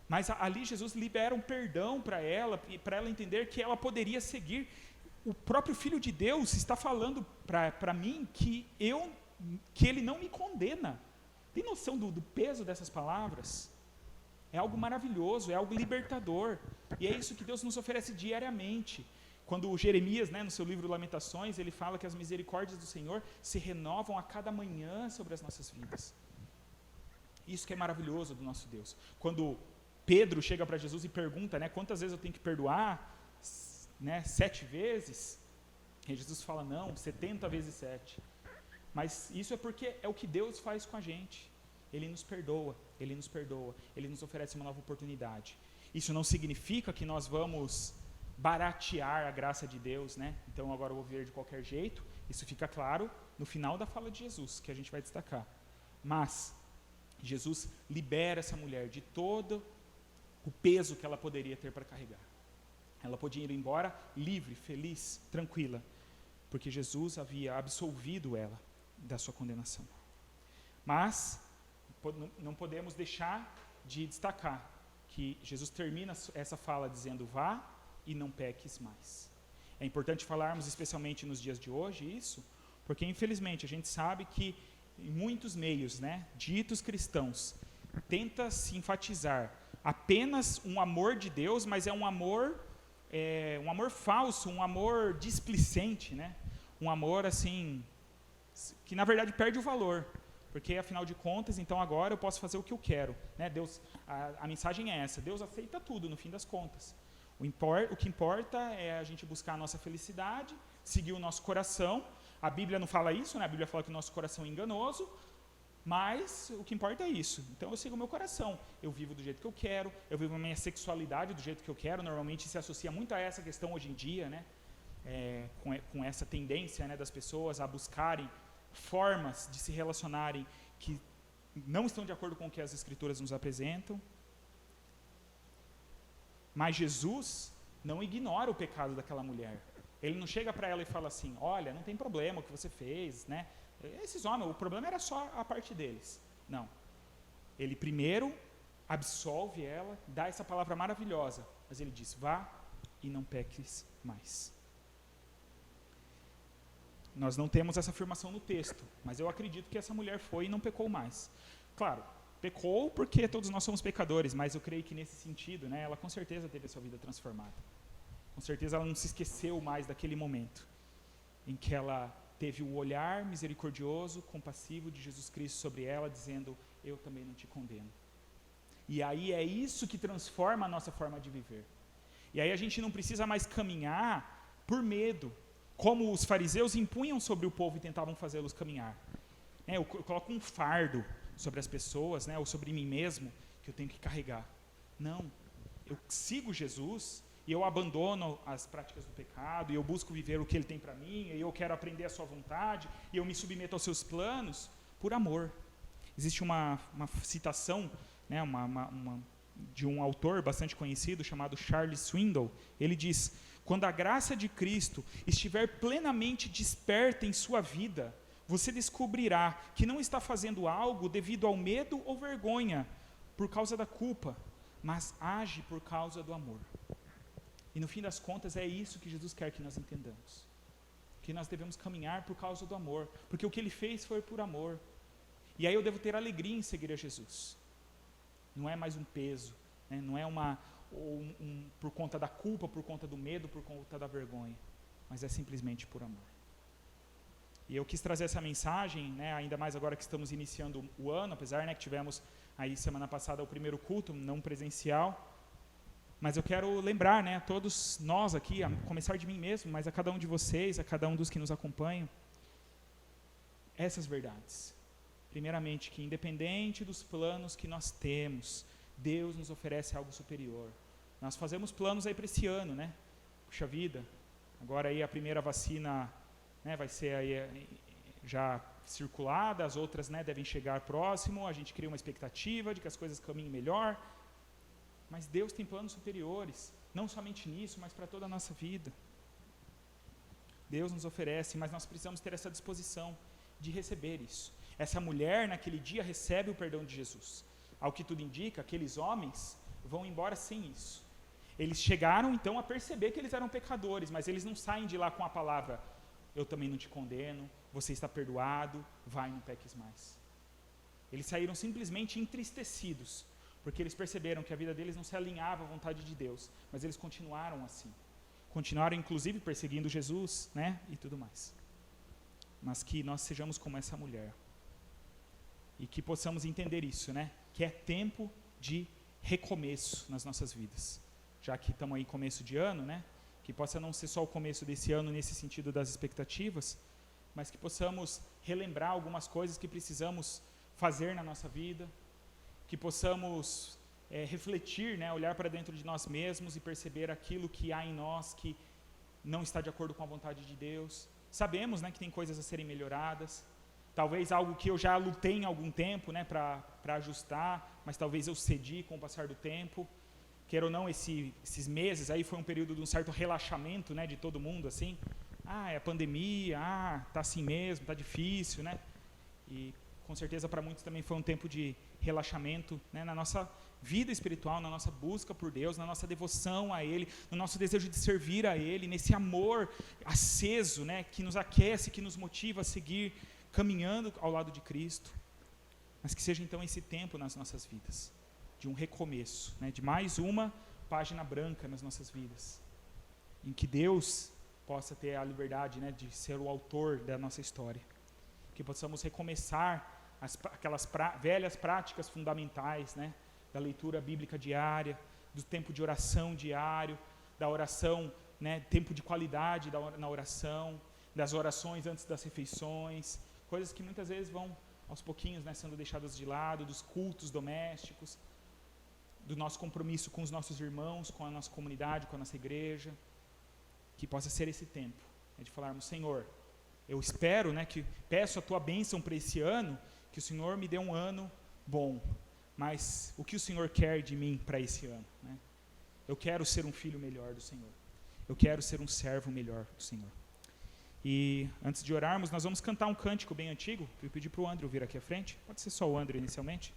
mas ali Jesus libera um perdão para ela entender que ela poderia seguir. O próprio Filho de Deus está falando para mim que Ele não me condena. Tem noção do peso dessas palavras? É algo maravilhoso, é algo libertador. E é isso que Deus nos oferece diariamente. Quando Jeremias, né, no seu livro Lamentações, ele fala que as misericórdias do Senhor se renovam a cada manhã sobre as nossas vidas. Isso que é maravilhoso do nosso Deus. Quando Pedro chega para Jesus e pergunta, né, quantas vezes eu tenho que perdoar? 7 vezes? E Jesus fala, não, 70 vezes 7. Mas isso é porque é o que Deus faz com a gente. Ele nos perdoa, Ele nos oferece uma nova oportunidade. Isso não significa que nós vamos baratear a graça de Deus, né? Então agora eu vou viver de qualquer jeito. Isso fica claro no final da fala de Jesus, que a gente vai destacar. Mas Jesus libera essa mulher de todo o peso que ela poderia ter para carregar. Ela podia ir embora livre, feliz, tranquila, porque Jesus havia absolvido ela da sua condenação. Mas não podemos deixar de destacar que Jesus termina essa fala dizendo, vá e não peques mais. É importante falarmos especialmente nos dias de hoje isso, porque infelizmente a gente sabe que em muitos meios, né, ditos cristãos, tenta se enfatizar apenas um amor de Deus, mas é um amor falso, um amor displicente, né? Um amor assim, que na verdade perde o valor, porque afinal de contas, então agora eu posso fazer o que eu quero, né? Deus, a mensagem é essa, Deus aceita tudo no fim das contas. O que importa é a gente buscar a nossa felicidade, seguir o nosso coração. A Bíblia não fala isso, né? A Bíblia fala que o nosso coração é enganoso, mas o que importa é isso. Então eu sigo o meu coração, eu vivo do jeito que eu quero, eu vivo a minha sexualidade do jeito que eu quero. Normalmente se associa muito a essa questão hoje em dia, né? Com essa tendência, né, das pessoas a buscarem formas de se relacionarem que não estão de acordo com o que as Escrituras nos apresentam. Mas Jesus não ignora o pecado daquela mulher. Ele não chega para ela e fala assim, olha, não tem problema o que você fez, né? Esses homens, o problema era só a parte deles. Não. Ele primeiro absolve ela, dá essa palavra maravilhosa, mas ele diz, vá e não peques mais. Nós não temos essa afirmação no texto, mas eu acredito que essa mulher foi e não pecou mais. Claro, pecou porque todos nós somos pecadores, mas eu creio que nesse sentido, né, ela com certeza teve a sua vida transformada. Com certeza ela não se esqueceu mais daquele momento em que ela teve o olhar misericordioso, compassivo de Jesus Cristo sobre ela, dizendo, eu também não te condeno. E aí é isso que transforma a nossa forma de viver. E aí a gente não precisa mais caminhar por medo, como os fariseus impunham sobre o povo e tentavam fazê-los caminhar. Eu coloco um fardo sobre as pessoas, ou sobre mim mesmo, que eu tenho que carregar. Não, eu sigo Jesus e eu abandono as práticas do pecado, e eu busco viver o que Ele tem para mim, e eu quero aprender a sua vontade, e eu me submeto aos seus planos, por amor. Existe uma citação, de um autor bastante conhecido, chamado Charles Swindoll. Ele diz, quando a graça de Cristo estiver plenamente desperta em sua vida, você descobrirá que não está fazendo algo devido ao medo ou vergonha, por causa da culpa, mas age por causa do amor. E no fim das contas é isso que Jesus quer que nós entendamos. Que nós devemos caminhar por causa do amor, porque o que Ele fez foi por amor. E aí eu devo ter alegria em seguir a Jesus. Não é mais um peso, não é por conta da culpa, por conta do medo, por conta da vergonha, mas é simplesmente por amor. E eu quis trazer essa mensagem, ainda mais agora que estamos iniciando o ano, apesar que tivemos aí semana passada o primeiro culto, não presencial, mas eu quero lembrar, a todos nós aqui, a começar de mim mesmo, mas a cada um de vocês, a cada um dos que nos acompanham, essas verdades. Primeiramente, que independente dos planos que nós temos, Deus nos oferece algo superior. Nós fazemos planos aí para esse ano, Puxa vida, agora aí a primeira vacina, vai ser aí já circulada, as outras, devem chegar próximo, a gente cria uma expectativa de que as coisas caminhem melhor, mas Deus tem planos superiores, não somente nisso, mas para toda a nossa vida. Deus nos oferece, mas nós precisamos ter essa disposição de receber isso. Essa mulher, naquele dia, recebe o perdão de Jesus. Ao que tudo indica, aqueles homens vão embora sem isso. Eles chegaram, então, a perceber que eles eram pecadores, mas eles não saem de lá com a palavra, eu também não te condeno, você está perdoado, vai, não peques mais. Eles saíram simplesmente entristecidos, porque eles perceberam que a vida deles não se alinhava à vontade de Deus, mas eles continuaram assim. Continuaram, inclusive, perseguindo Jesus, e tudo mais. Mas que nós sejamos como essa mulher. E que possamos entender isso, que é tempo de recomeço nas nossas vidas. Já que estamos aí começo de ano, que possa não ser só o começo desse ano nesse sentido das expectativas, mas que possamos relembrar algumas coisas que precisamos fazer na nossa vida, que possamos refletir, olhar para dentro de nós mesmos e perceber aquilo que há em nós que não está de acordo com a vontade de Deus. Sabemos, que tem coisas a serem melhoradas, talvez algo que eu já lutei em algum tempo, para ajustar, mas talvez eu cedi com o passar do tempo. Queira ou não, esses meses aí foi um período de um certo relaxamento, de todo mundo, assim. É a pandemia, tá assim mesmo, tá difícil, E com certeza para muitos também foi um tempo de relaxamento, na nossa vida espiritual, na nossa busca por Deus, na nossa devoção a Ele, no nosso desejo de servir a Ele, nesse amor aceso, que nos aquece, que nos motiva a seguir caminhando ao lado de Cristo. Mas que seja então esse tempo nas nossas vidas, de um recomeço, de mais uma página branca nas nossas vidas, em que Deus possa ter a liberdade, de ser o autor da nossa história, que possamos recomeçar aquelas velhas práticas fundamentais, da leitura bíblica diária, do tempo de oração diário, da oração, tempo de qualidade na oração, das orações antes das refeições, coisas que muitas vezes vão aos pouquinhos, sendo deixadas de lado, dos cultos domésticos, do nosso compromisso com os nossos irmãos, com a nossa comunidade, com a nossa igreja, que possa ser esse tempo, de falarmos, Senhor, eu espero, que peço a Tua bênção para esse ano, que o Senhor me dê um ano bom, mas o que o Senhor quer de mim para esse ano? Eu quero ser um filho melhor do Senhor, Eu quero ser um servo melhor do Senhor. E antes de orarmos, nós vamos cantar um cântico bem antigo. Eu pedi para o André vir aqui à frente. Pode ser só o André inicialmente.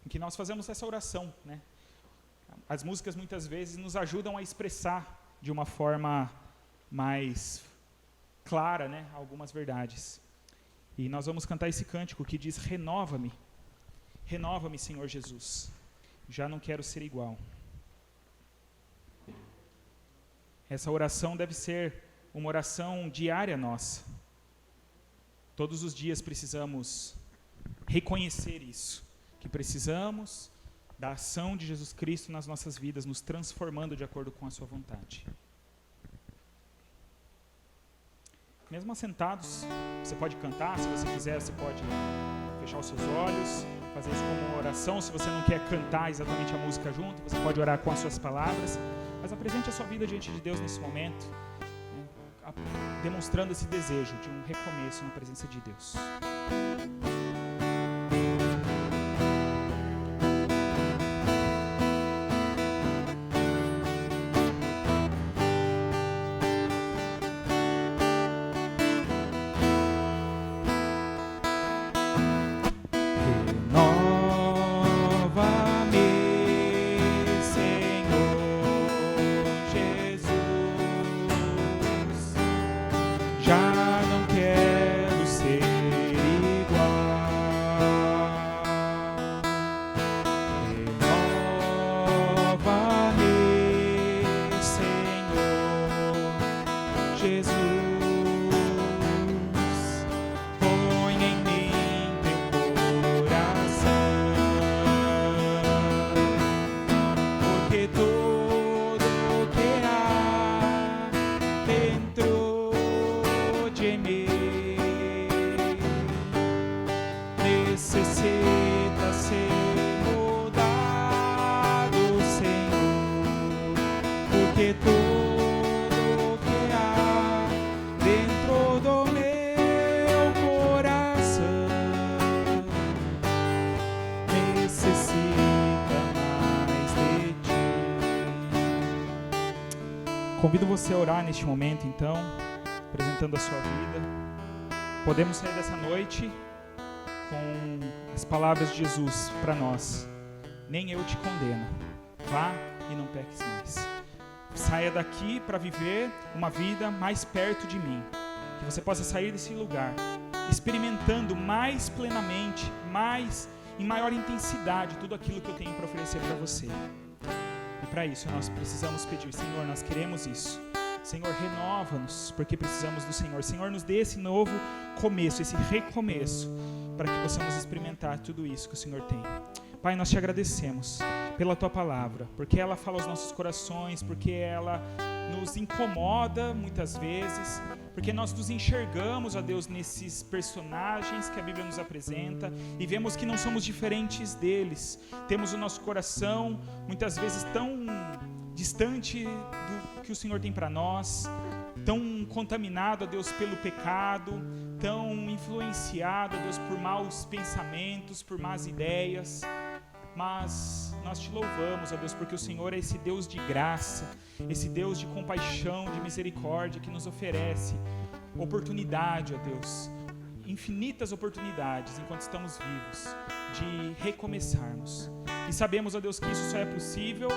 Em que nós fazemos essa oração, né? As músicas muitas vezes nos ajudam a expressar de uma forma mais clara, né, algumas verdades. E nós vamos cantar esse cântico que diz: renova-me, renova-me, Senhor Jesus, já não quero ser igual. Essa oração deve ser uma oração diária nossa. Todos os dias precisamos reconhecer isso, que precisamos da ação de Jesus Cristo nas nossas vidas, nos transformando de acordo com a sua vontade. Mesmo assentados, você pode cantar, se você quiser, você pode fechar os seus olhos, fazer isso como uma oração. Se você não quer cantar exatamente a música junto, você pode orar com as suas palavras, mas apresente a sua vida diante de Deus nesse momento, né, demonstrando esse desejo de um recomeço na presença de Deus. Convido você a orar neste momento, então, apresentando a sua vida. Podemos sair dessa noite com as palavras de Jesus para nós: nem eu te condeno, vá e não peques mais. Saia daqui para viver uma vida mais perto de mim, que você possa sair desse lugar experimentando mais plenamente, em maior intensidade tudo aquilo que eu tenho para oferecer para você. E para isso nós precisamos pedir: Senhor, nós queremos isso. Senhor, renova-nos, porque precisamos do Senhor. Senhor, nos dê esse novo começo, esse recomeço, para que possamos experimentar tudo isso que o Senhor tem. Pai, nós te agradecemos pela Tua palavra, porque ela fala aos nossos corações, porque ela nos incomoda muitas vezes, porque nós nos enxergamos, ó Deus, nesses personagens que a Bíblia nos apresenta e vemos que não somos diferentes deles. Temos o nosso coração muitas vezes tão distante do que o Senhor tem para nós, tão contaminado, ó Deus, pelo pecado, tão influenciado, ó Deus, por maus pensamentos, por más ideias. Mas nós te louvamos, ó Deus, porque o Senhor é esse Deus de graça, esse Deus de compaixão, de misericórdia, que nos oferece oportunidade, ó Deus, infinitas oportunidades enquanto estamos vivos, de recomeçarmos. E sabemos, ó Deus, que isso só é possível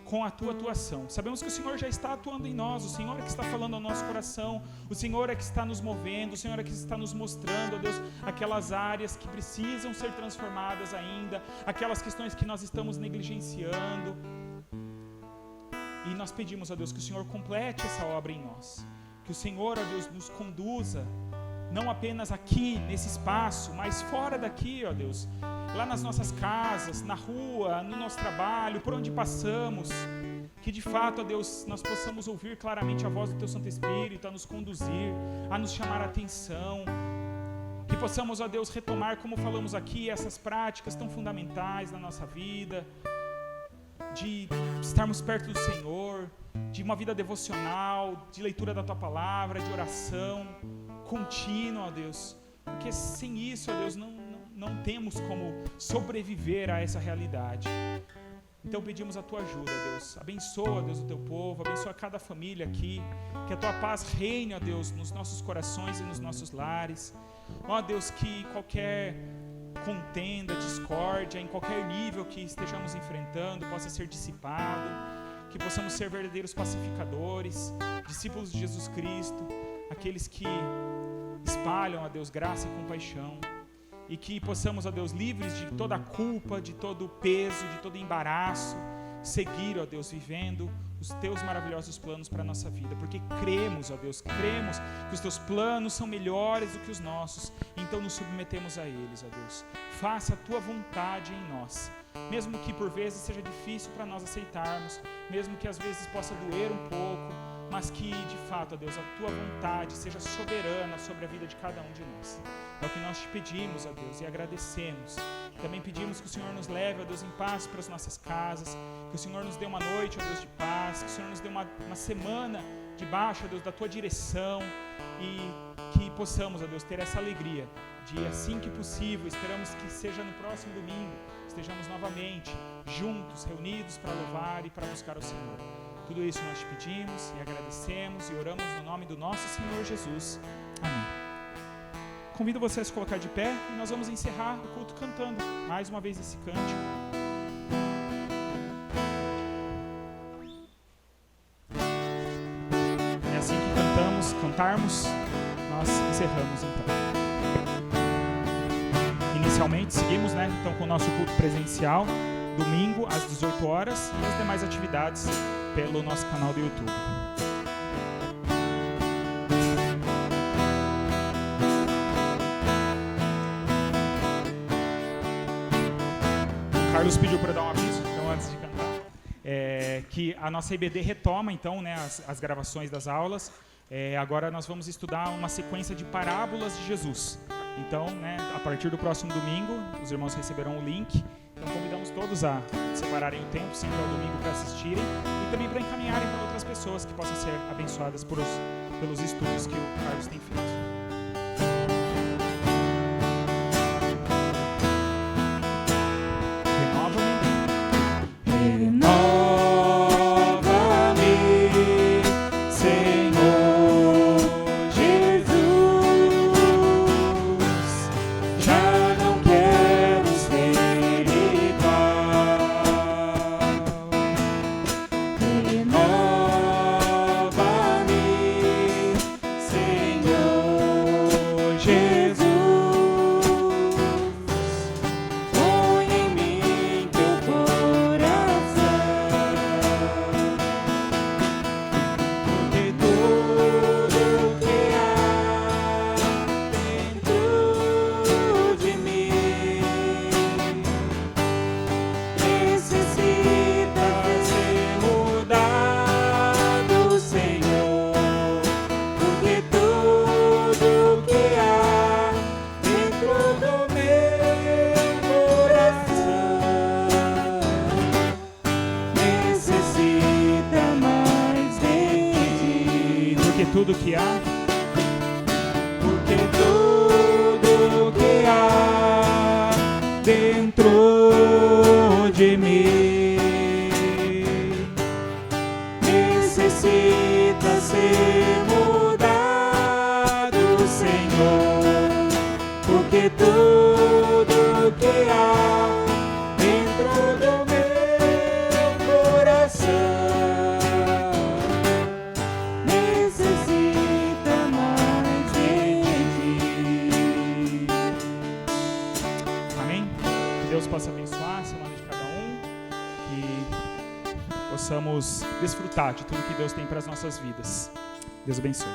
com a Tua atuação. Sabemos que o Senhor já está atuando em nós, o Senhor é que está falando ao nosso coração, o Senhor é que está nos movendo, o Senhor é que está nos mostrando, ó Deus, aquelas áreas que precisam ser transformadas ainda, aquelas questões que nós estamos negligenciando. E nós pedimos, ó Deus, que o Senhor complete essa obra em nós, que o Senhor, ó Deus, nos conduza, não apenas aqui, nesse espaço, mas fora daqui, ó Deus, lá nas nossas casas, na rua, no nosso trabalho, por onde passamos, que de fato, ó Deus, nós possamos ouvir claramente a voz do Teu Santo Espírito, a nos conduzir, a nos chamar a atenção, que possamos, ó Deus, retomar, como falamos aqui, essas práticas tão fundamentais na nossa vida, de estarmos perto do Senhor, de uma vida devocional, de leitura da Tua Palavra, de oração contínua, ó Deus, porque sem isso, ó Deus, não temos como sobreviver a essa realidade. Então pedimos a tua ajuda, Deus. Abençoa, Deus, o teu povo, abençoa cada família aqui, que a tua paz reine, ó Deus, nos nossos corações e nos nossos lares. Ó Deus, que qualquer contenda, discórdia, em qualquer nível que estejamos enfrentando, possa ser dissipado, que possamos ser verdadeiros pacificadores, discípulos de Jesus Cristo, aqueles que espalham, ó Deus, graça e compaixão, e que possamos, ó Deus, livres de toda a culpa, de todo o peso, de todo o embaraço, seguir, ó Deus, vivendo os teus maravilhosos planos para a nossa vida, porque cremos, ó Deus, cremos que os teus planos são melhores do que os nossos, então nos submetemos a eles, ó Deus. Faça a tua vontade em nós, mesmo que por vezes seja difícil para nós aceitarmos, mesmo que às vezes possa doer um pouco, mas que de fato, ó Deus, a tua vontade seja soberana sobre a vida de cada um de nós. É o que nós te pedimos, ó Deus, e agradecemos. Também pedimos que o Senhor nos leve, ó Deus, em paz para as nossas casas, que o Senhor nos dê uma noite, ó Deus, de paz, que o Senhor nos dê uma semana debaixo, ó Deus, da tua direção, e que possamos, ó Deus, ter essa alegria de, assim que possível, esperamos que seja no próximo domingo, estejamos novamente juntos, reunidos para louvar e para buscar o Senhor. Tudo isso nós te pedimos e agradecemos e oramos no nome do nosso Senhor Jesus. Amém. Convido você a se colocar de pé e nós vamos encerrar o culto cantando mais uma vez esse cântico. É assim que cantarmos, nós encerramos então. Inicialmente seguimos, então, com o nosso culto presencial, domingo às 18 horas e as demais atividades pelo nosso canal do YouTube. O Carlos pediu para dar um aviso, então, antes de cantar, que a nossa IBD retoma, então, as gravações das aulas. Agora nós vamos estudar uma sequência de parábolas de Jesus. Então, a partir do próximo domingo, os irmãos receberão o link. Então convidamos todos a separarem o tempo, sempre ao domingo, para assistirem e também para encaminharem para outras pessoas que possam ser abençoadas pelos estudos que o Carlos tem feito. Tudo que há, porque tudo que há dentro de mim necessita ser mudado, Senhor, porque tudo que há dentro do meu coração possa abençoar a semana de cada um, que possamos desfrutar de tudo que Deus tem para as nossas vidas. Deus abençoe.